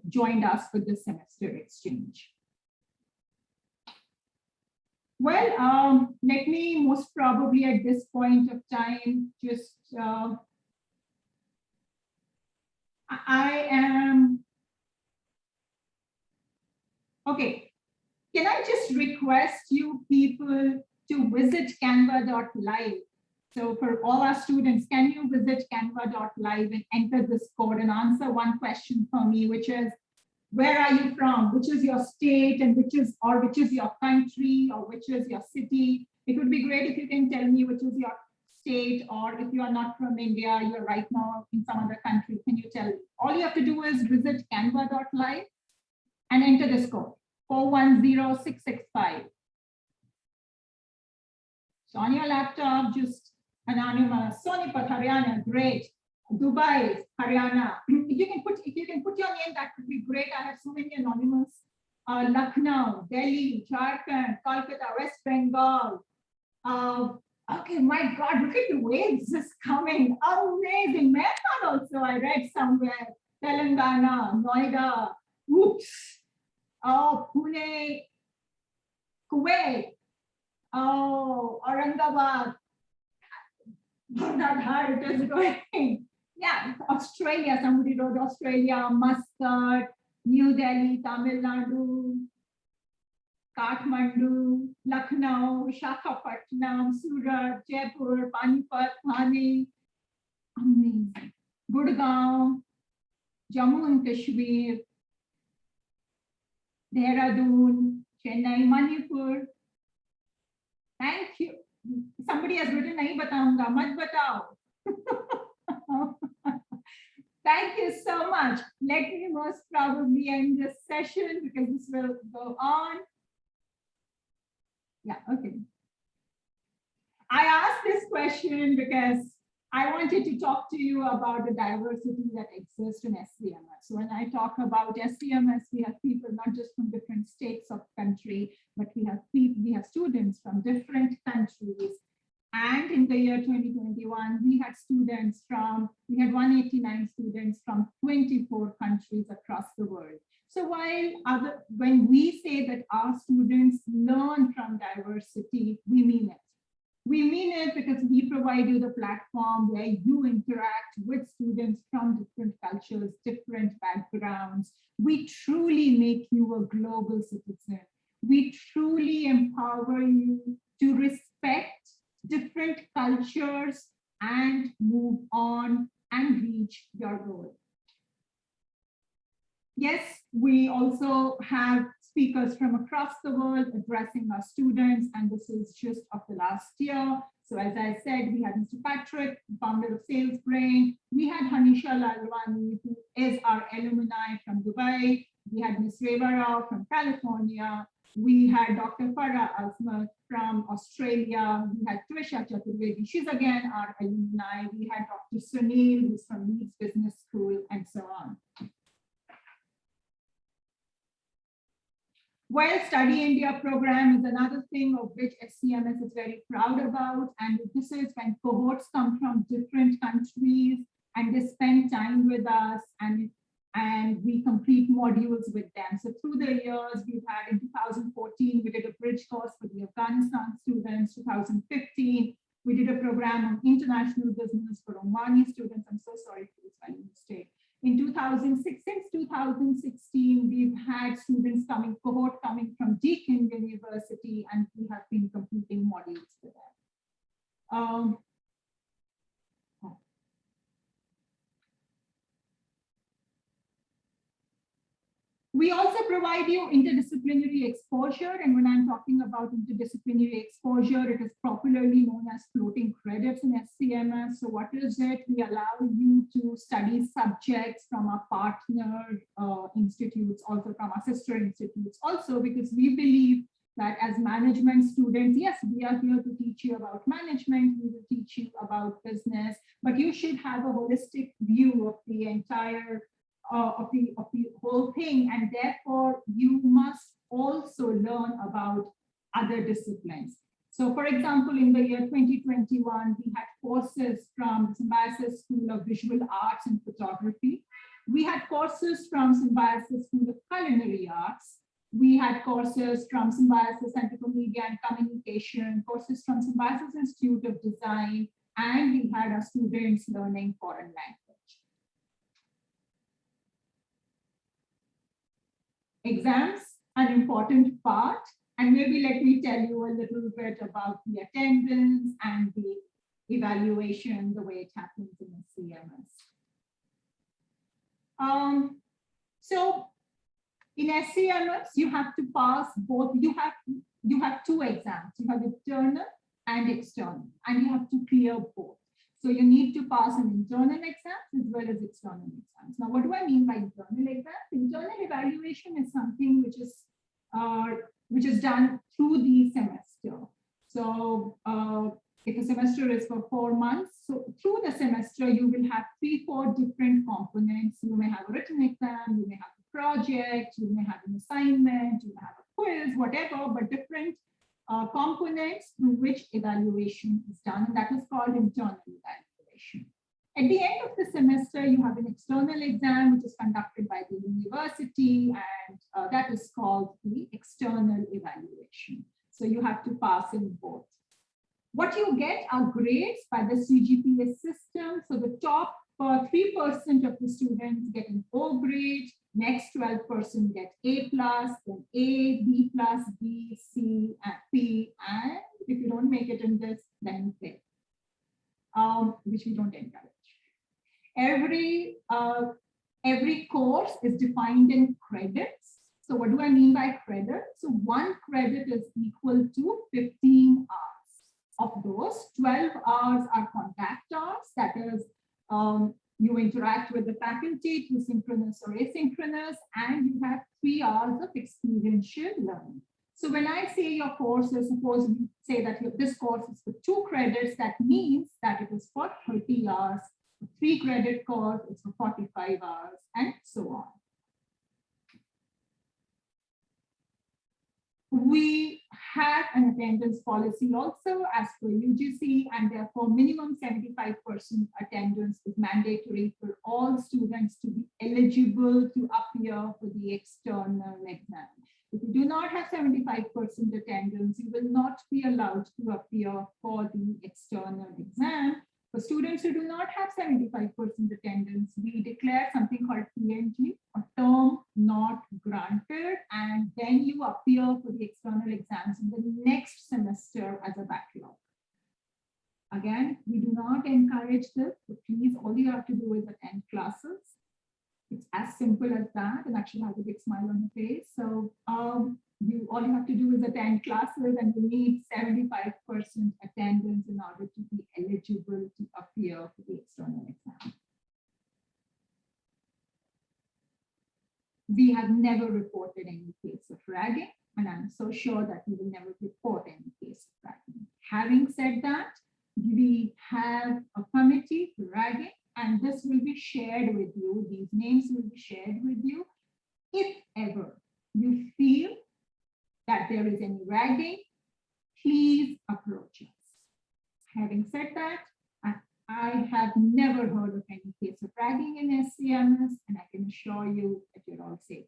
Speaker 2: joined us for this semester exchange. Well, let me most probably at this point of time just okay. Can I just request you people to visit canva.live? So for all our students, can you visit canva.live and enter this code and answer one question for me, which is, where are you from? Which is your state and which is your country or which is your city? It would be great if you can tell me which is your state, or if you are not from India, you're right now in some other country, can you tell me? All you have to do is visit canva.live and enter this code, 410665. So on your laptop, just anonymous, Sonipat, Haryana, great. Dubai, Haryana. If you can put your name, that would be great. I have so many anonymous. Lucknow, Delhi, Jharkhand, Kolkata, West Bengal. Okay, my God, look at the waves just coming. Amazing. Mehran also, I read somewhere. Telangana, Noida, oops. Oh, Pune, Kuwait. Oh, Aurangabad. Not hard, it is going. Yeah, Australia, somebody wrote Australia, Muscat, New Delhi, Tamil Nadu, Kathmandu, Lucknow, Visakhapatnam, Surat, Jaipur, Panipat, Thane. Amazing. Gurgaon, Jammu and Kashmir, Dehradun, Chennai, Manipur. Thank you. Somebody has written, nahi bataunga, mat batao. Thank you so much. Let me most probably end this session because this will go on. Yeah, okay. I asked this question because I wanted to talk to you about the diversity that exists in SCMS. So when I talk about SCMS, we have people not just from different states of country, but we have students from different countries. And in the year 2021, we had 189 students from 24 countries across the world. So when we say that our students learn from diversity, we mean it. We mean it because we provide you the platform where you interact with students from different cultures, different backgrounds. We truly make you a global citizen. We truly empower you to respect different cultures and move on and reach your goal. Yes, we also have speakers from across the world addressing our students, and this is just of the last year. So as I said, we had Mr. Patrick, founder of Sales Brain. We had Hanisha Lalwani, who is our alumni from Dubai. We had Ms. Rivera from California. We had Dr. Farah Azmat from Australia. We had Trisha Chaturvedi. She's again our alumni. We had Dr. Sunil, who's from Leeds Business School, and so on. Well, Study India program is another thing of which SCMS is very proud about. And this is when cohorts come from different countries and they spend time with us and we complete modules with them. So through the years, we've had in 2014, we did a bridge course for the Afghanistan students. 2015, we did a program on international business for Omani students. I'm so sorry for this spelling mistake. In 2006, since 2016, we've had students coming, cohort coming from Deakin University, and we have been completing modules for them. We also provide you interdisciplinary exposure. And when I'm talking about interdisciplinary exposure, it is popularly known as floating credits in SCMS. So what is it? We allow you to study subjects from our partner institutes, also from our sister institutes, also because we believe that as management students, yes, we are here to teach you about management, we will teach you about business, but you should have a holistic view of the entire of the whole thing, and therefore you must also learn about other disciplines. So for example, in the year 2021, we had courses from Symbiosis School of Visual Arts and Photography. We had courses from Symbiosis School of Culinary Arts. We had courses from Symbiosis Center for Media and Communication, courses from Symbiosis Institute of Design, and we had our students learning foreign language. Exams, an important part, and maybe let me tell you a little bit about the attendance and the evaluation, the way it happens in SCMS. So in SCMS, you have to pass both. You have two exams. You have internal and external, and you have to clear both. So you need to pass an internal exam as well as external exams. Now, what do I mean by internal exams? Internal evaluation is something which is done through the semester. So if a semester is for 4 months, so through the semester, you will have 3-4 different components. You may have a written exam, you may have a project, you may have an assignment, you may have a quiz, whatever, but different components through which evaluation is done, and that is called internal evaluation. At the end of the semester, you have an external exam which is conducted by the university, and that is called the external evaluation. So you have to pass in both. What you get are grades by the CGPA system. So the top 3% of the students get an O grade, next 12% get A+, then A, B+, B, C, and P, and if you don't make it in this, then fail, which we don't encourage. Every course is defined in credits. So what do I mean by credit? So 1 credit is equal to 15 hours. Of those, 12 hours are contact hours, that is, you interact with the faculty through synchronous or asynchronous, and you have 3 hours of experiential learning. So when I say your course is, suppose we say that this course is for 2 credits, that means that it is for 30 hours. A 3-credit course is for 45 hours, and so on. We have an attendance policy also as per UGC, and therefore minimum 75% attendance is mandatory for all students to be eligible to appear for the external exam. If you do not have 75% attendance, you will not be allowed to appear for the external exam. For students who do not have 75% attendance, we declare something called PNG, a term not granted, and then you appear for the external exams in the next semester as a backlog. Again, we do not encourage this, but please, all you have to do is attend classes. It's as simple as that, and actually have a big smile on your face. So all you have to do is attend classes, and you need 75% attendance in order to be eligible to appear for the external exam. We have never reported any case of ragging, and I'm so sure that we will never report any case of ragging. Having said that, we have a committee for ragging, and this will be shared with you. These names will be shared with you. If ever you feel that there is any ragging, please approach us. Having said that, I have never heard of any case of ragging in SCMS, and I can assure you that you're all safe.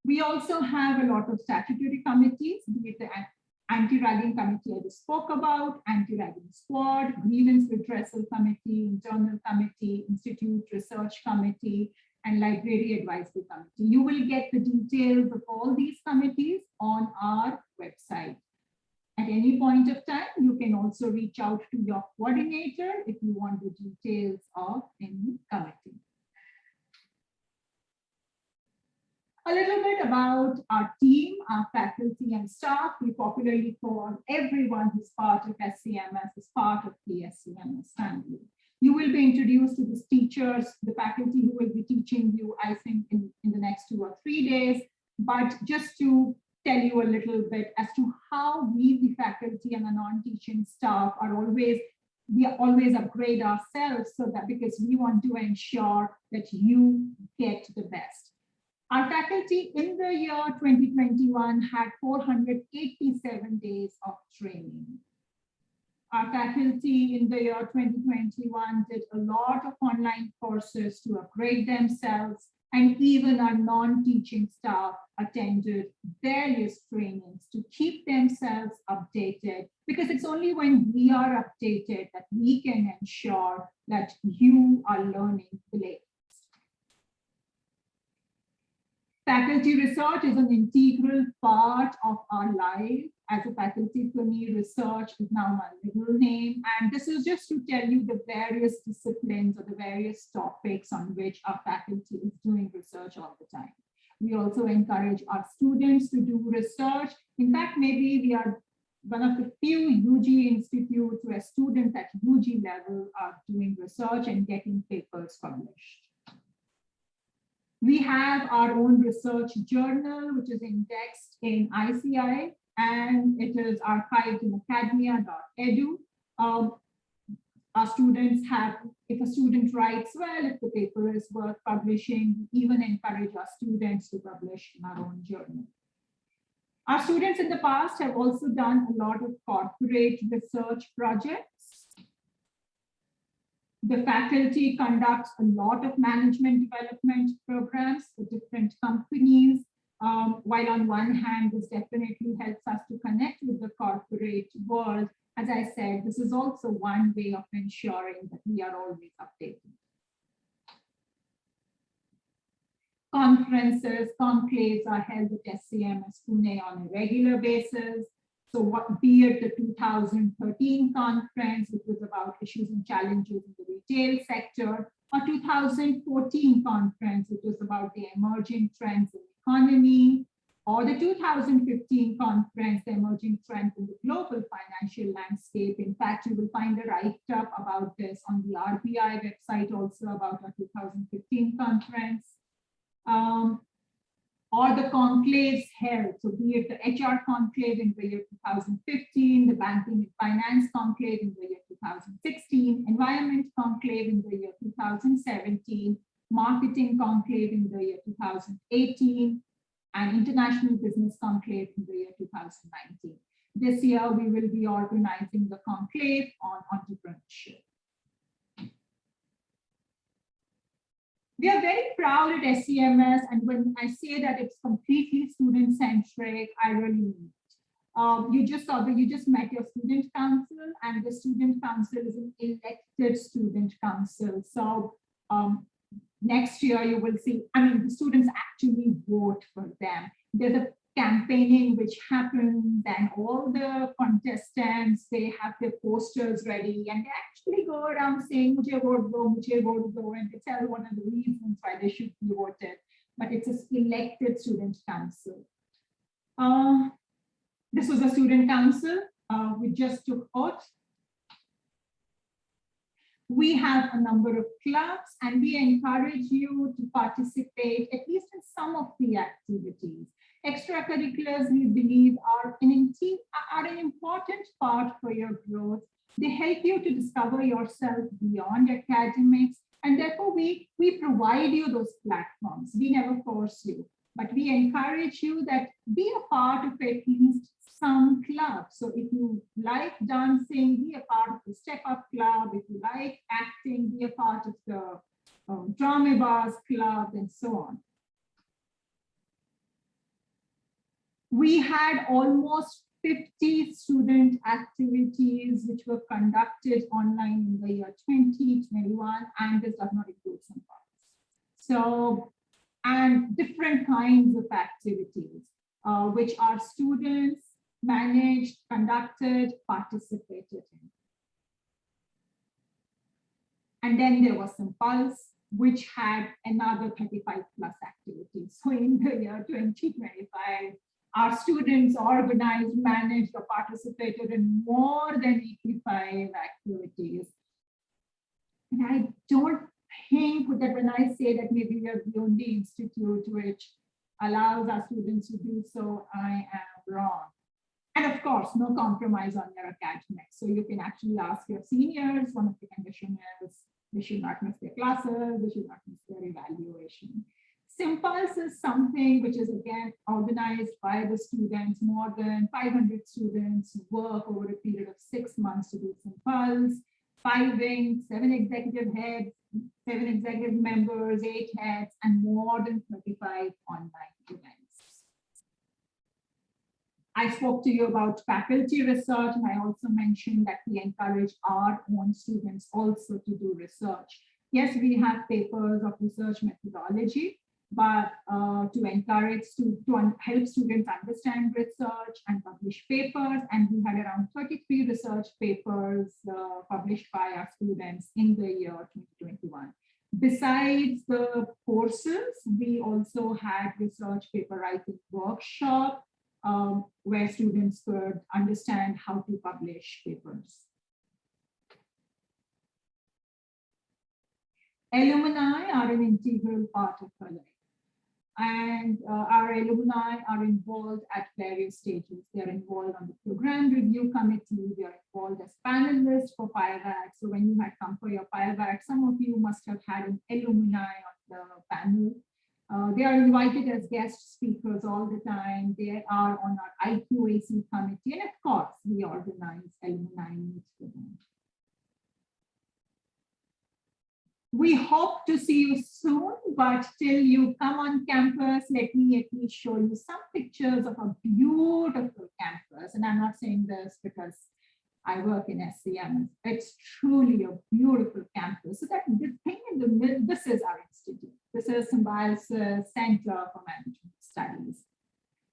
Speaker 2: We also have a lot of statutory committees, be it the anti-ragging committee I just spoke about, anti-ragging squad, grievance redressal committee, internal committee, institute research committee, and library advisory committee. You will get the details of all these committees on our website. At any point of time, you can also reach out to your coordinator if you want the details of any committee. A little bit about our team, our faculty and staff. We popularly call everyone who's part of SCMS as part of the SCMS family. You will be introduced to these teachers, the faculty who will be teaching you, I think, in the next 2 or 3 days. But just to tell you a little bit as to how we, the faculty and the non-teaching staff, we always upgrade ourselves, so that because we want to ensure that you get the best. Our faculty in the year 2021 had 487 days of training. Our faculty in the year 2021 did a lot of online courses to upgrade themselves, and even our non-teaching staff attended various trainings to keep themselves updated, because it's only when we are updated that we can ensure that you are learning the latest. Faculty research is an integral part of our life. As a faculty, for me, research is now my middle name. And this is just to tell you the various disciplines or the various topics on which our faculty is doing research all the time. We also encourage our students to do research. In fact, maybe we are one of the few UG institutes where students at UG level are doing research and getting papers published. We have our own research journal, which is indexed in ICI, and it is archived in academia.edu. Our students have, if a student writes well, if the paper is worth publishing, we even encourage our students to publish in our own journal. Our students in the past have also done a lot of corporate research projects. The faculty conducts a lot of management development programs for different companies. While on one hand, this definitely helps us to connect with the corporate world. As I said, this is also one way of ensuring that we are always updated. Conferences, conclaves are held at SCMS Pune on a regular basis. So be it the 2013 conference, which was about issues and challenges in the retail sector, or 2014 conference, which was about the emerging trends in the economy, or the 2015 conference, the emerging trends in the global financial landscape. In fact, you will find a write-up about this on the RBI website also about our 2015 conference. Or the conclaves held, so be it the HR conclave in the year 2015, the banking and finance conclave in the year 2016, environment conclave in the year 2017, marketing conclave in the year 2018, and international business conclave in the year 2019. This year, we will be organizing the conclave on entrepreneurship. We are very proud at SCMS, and when I say that it's completely student-centric, I really mean it. You just met your student council, and the student council is an elected student council. So next year you will see, the students actually vote for them. There's a campaigning which happens, and all the contestants, they have their posters ready, and they actually go around saying, "Mujhe vote do," and they tell one of the reasons why they should be voted. But it's an elected student council. This was a student council. We just took oath. We have a number of clubs, and we encourage you to participate at least in some of the activities. Extracurriculars, we believe, are an important part for your growth. They help you to discover yourself beyond academics, and therefore we provide you those platforms. We never force you, but we encourage you that be a part of at least some club. So if you like dancing, be a part of the Step Up Club. If you like acting, be a part of the Drama Bars Club, and so on. We had almost 50 student activities which were conducted online in the year 2021, and this does not include some parts. So, and different kinds of activities, which our students managed, conducted, participated in. And then there was some Pulse, which had another 35 plus activities. So in the year 2025, our students organized, managed, or participated in more than 85 activities. And I don't think that when I say that maybe we are the only institute which allows our students to do so, I am wrong. And of course, no compromise on your academics. So you can actually ask your seniors, one of the conditions is they should not miss their classes, they should not miss their evaluation. Simpulse is something which is again organized by the students. More than 500 students work over a period of 6 months to do Simpulse. 5 wings, 7 executive heads, 7 executive members, 8 heads, and more than 35 online events. I spoke to you about faculty research, and I also mentioned that we encourage our own students also to do research. Yes, we have papers of research methodology, but to encourage to help students understand research and publish papers, and we had around 33 research papers published by our students in the year 2021. Besides the courses, we also had research paper writing workshop where students could understand how to publish papers. Alumni are an integral part of our life. And our alumni are involved at various stages. They're involved on the program review committee. They're involved as panelists for PIVAC. So when you had come for your PIVAC, some of you must have had an alumni on the panel. They are invited as guest speakers all the time. They are on our IQAC committee. And of course, we organize alumni meets for them. We hope to see you soon, but till you come on campus, let me at least show you some pictures of a beautiful campus. And I'm not saying this because I work in SCM. It's truly a beautiful campus. So that the thing in the middle, this is our institute. This is Symbiosis Center for Management Studies.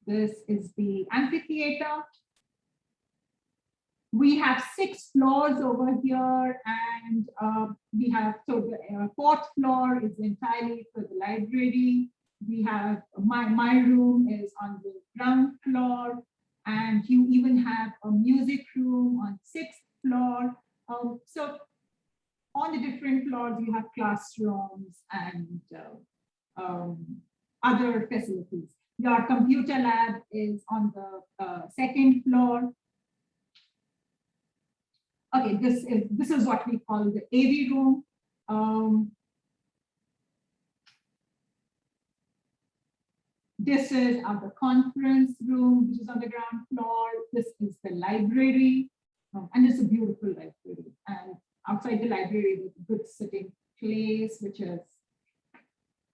Speaker 2: This is the amphitheater. We have 6 floors over here, and we have, so the 4th floor is entirely for the library. We have, my room is on the ground floor, and you even have a music room on 6th floor. So on the different floors, you have classrooms and other facilities. Your computer lab is on the 2nd floor. Okay, this is what we call the AV room. This is the conference room, which is on the ground floor. This is the library, and it's a beautiful library. And outside the library, there's a good sitting place, which is,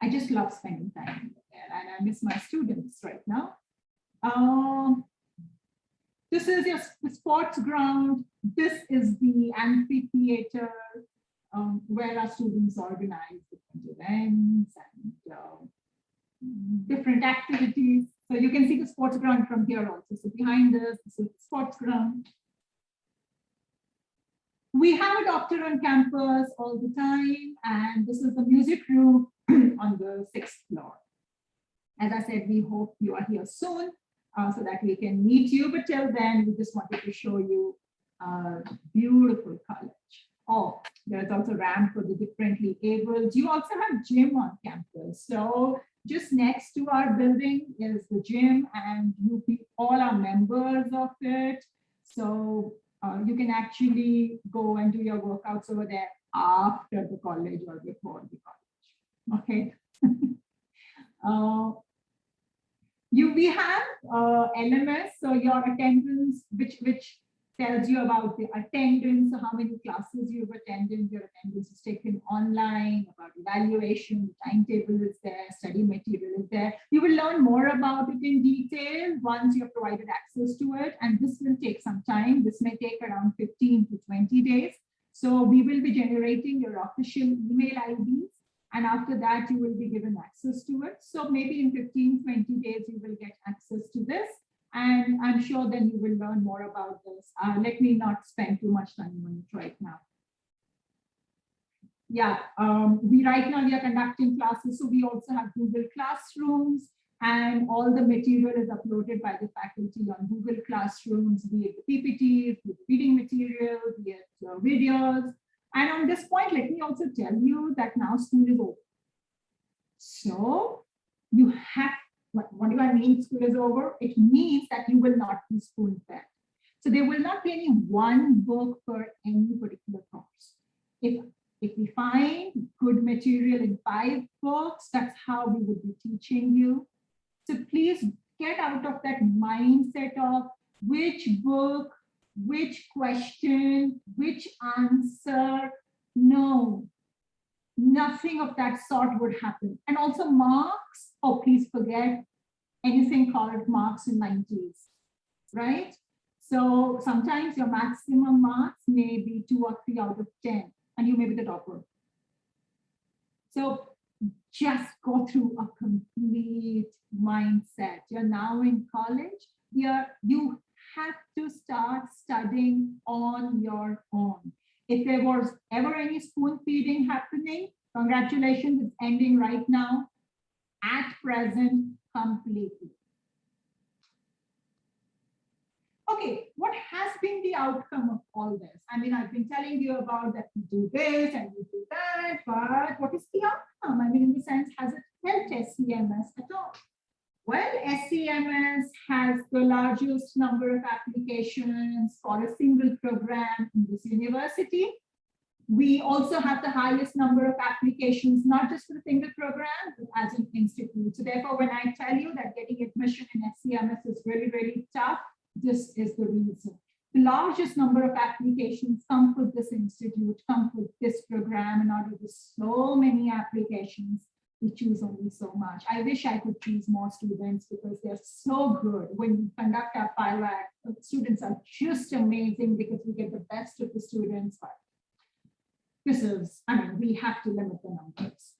Speaker 2: I just love spending time there, and I miss my students right now. This is your sports ground. This is the amphitheater where our students organize different events and different activities. So you can see the sports ground from here also. So behind this is the sports ground. We have a doctor on campus all the time, and this is the music room on the 6th floor. As I said, we hope you are here soon so that we can meet you. But till then, we just wanted to show you a beautiful college. Oh, there's also ramp for the differently abled. You also have gym on campus. So just next to our building is the gym, and all are members of it. So you can actually go and do your workouts over there after the college or before the college. Okay. We have LMS, so your attendance, which tells you about the attendance, so how many classes you've attended, your attendance is taken online, about evaluation, timetable is there, study material is there. You will learn more about it in detail once you're provided access to it, and this will take some time. This may take around 15 to 20 days. So we will be generating your official email IDs, and after that, you will be given access to it. So maybe in 15, 20 days, you will get access to this. And I'm sure then you will learn more about this. Let me not spend too much time on it right now. Yeah, right now we are conducting classes. So we also have Google Classrooms, and all the material is uploaded by the faculty on Google Classrooms, be it the PPTs, be it reading material, be it videos. And on this point, let me also tell you that now school is over. So you have, what do I mean school is over? It means that you will not be spoon fed. So there will not be any one book for any particular course. If we find good material in 5 books, that's how we would be teaching you. So please get out of that mindset of which book, which question, which answer. No, nothing of that sort would happen. And also marks, oh, please forget anything called marks in 90s, right? So sometimes your maximum marks may be 2 or 3 out of 10, and you may be the topper. So just go through a complete mindset. You're now in college. You have to start studying on your own. If there was ever any spoon feeding happening, congratulations, it's ending right now. At present, completely. Okay, what has been the outcome of all this? I mean, I've been telling you about that we do this and we do that, but what is the outcome? I mean, in the sense, has it helped SCMS at all? Well, SCMS has the largest number of applications for a single program in this university. We also have the highest number of applications, not just for the single program, but as an institute. So therefore, when I tell you that getting admission in SCMS is really, really tough, this is the reason. The largest number of applications come with this institute, come with this program, and out of the so many applications, we choose only so much. I wish I could choose more students because they're so good. When we conduct our pilot, the students are just amazing because we get the best of the students. But this is, I mean, we have to limit the numbers.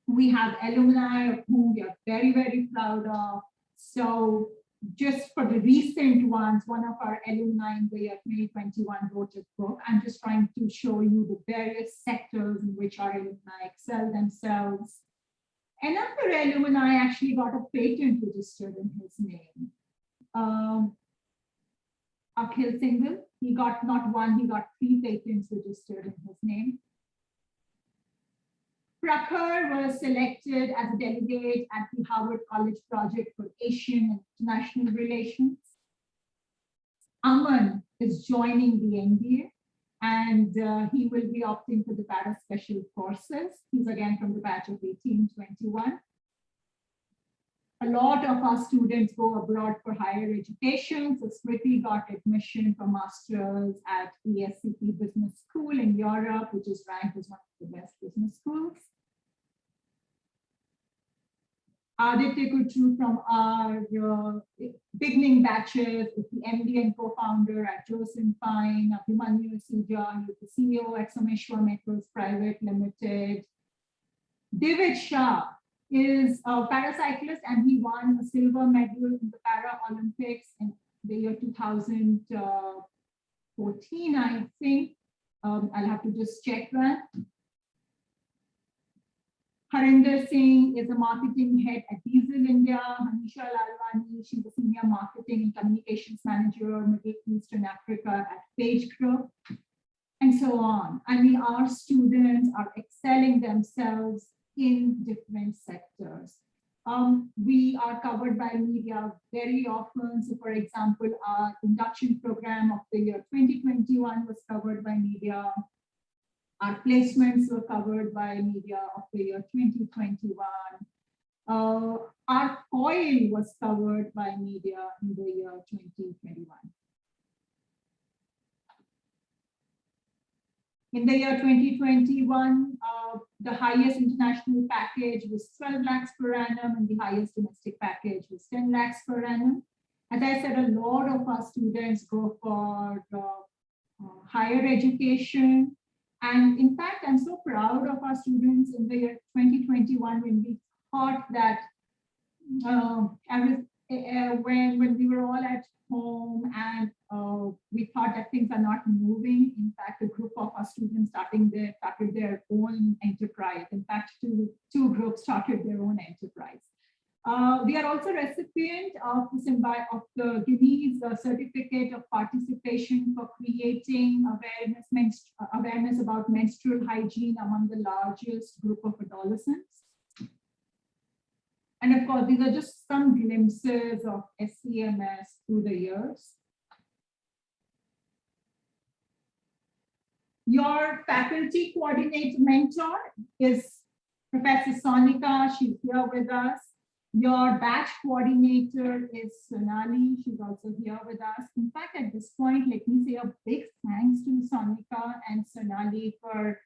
Speaker 2: We have alumni of whom we are very, very proud of. So just for the recent ones, one of our alumni in the year 2021 wrote a book. I'm just trying to show you the various sectors in which our alumni excel themselves. Another alumni actually got a patent registered in his name. Akhil Singhal, he got not one, he got 3 patents registered in his name. Prakhar was selected as a delegate at the Harvard College Project for Asian and International Relations. Aman is joining the NDA, and he will be opting for the para special courses. He's again from the batch of 1821. A lot of our students go abroad for higher education. So Smriti got admission for master's at ESCP Business School in Europe, which is ranked as one of the best business schools. Aditya Kutru from our beginning batches is the MD and co-founder at Joseph Fine. Abhimanyu Suja, who is the CEO at Someshwar Metals Private Limited. David Shah is a paracyclist, and he won a silver medal in the Paralympics in the year 2014, I think. I'll have to just check that. Harinder Singh is a marketing head at Diesel India. Hanisha Lalwani, she's a senior marketing and communications manager, Middle East and Africa at Page Group. And and so on. I mean, our students are excelling themselves in different sectors. We are covered by media very often. So for example, our induction program of the year 2021 was covered by media. Our placements were covered by media of the year 2021. Our COIL was covered by media in the year 2021. In the year 2021, the highest international package was 12 lakhs per annum and the highest domestic package was 10 lakhs per annum. As I said, a lot of our students go for higher education. And in fact, I'm so proud of our students in the year 2021 when we thought that when we were all at home and we thought that things are not moving. In fact, a group of our students started their own enterprise. In fact, two groups started their own enterprise. We are also recipient of the Guinea's certificate of participation for creating awareness about menstrual hygiene among the largest group of adolescents. And of course, these are just some glimpses of SCMS through the years. Your faculty coordinator mentor is Professor Sonika. She's here with us. Your batch coordinator is Sonali. She's also here with us. In fact, at this point, let me say a big thanks to Sonika and Sonali for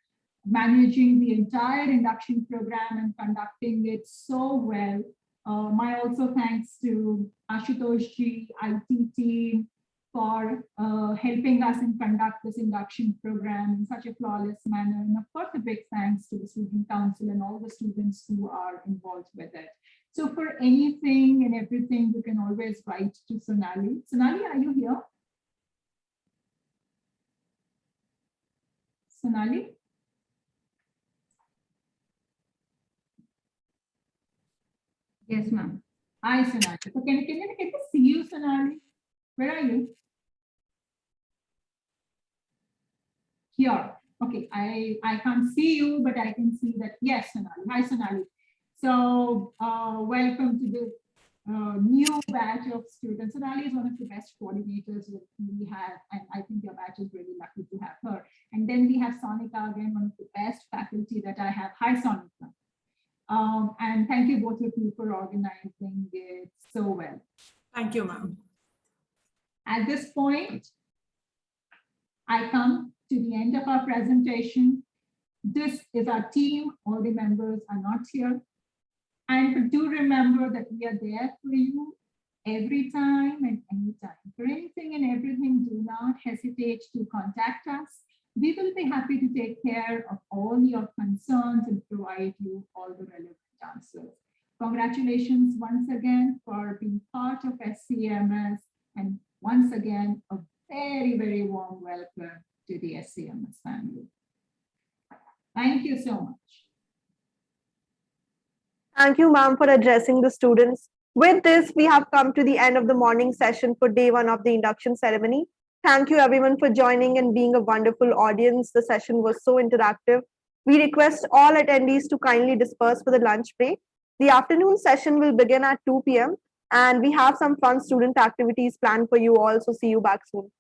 Speaker 2: managing the entire induction program and conducting it so well. My also thanks to Ashutosh ji, IT team, for helping us and conduct this induction program in such a flawless manner. And of course, a big thanks to the student council and all the students who are involved with it. So for anything and everything, you can always write to Sonali. Sonali, are you here? Sonali? Yes, ma'am. Hi, Sonali. So can I see you, Sonali? Where are you? Here. Okay, I can't see you, but I can see that. Yes, Sonali. Hi, Sonali. So welcome to the new batch of students. Sonali is one of the best coordinators that we have, and I think your batch is really lucky to have her. And then we have Sonika, again, one of the best faculty that I have. Hi, Sonika. And thank you both of you for organizing it so well.
Speaker 11: Thank you, ma'am.
Speaker 2: At this point, I come to the end of our presentation. This is our team. All the members are not here. And do remember that we are there for you every time and anytime. For anything and everything, do not hesitate to contact us. We will be happy to take care of all your concerns and provide you all the relevant answers. Congratulations once again for being part of SCMS, and once again, a very, very warm welcome to the SCMS family. Thank you so much.
Speaker 1: Thank you, ma'am, for addressing the students. With this, we have come to the end of the morning session for day one of the induction ceremony. Thank you everyone for joining and being a wonderful audience. The session was so interactive. We request all attendees to kindly disperse for the lunch break. The afternoon session will begin at 2 p.m. and we have some fun student activities planned for you all. So see you back soon.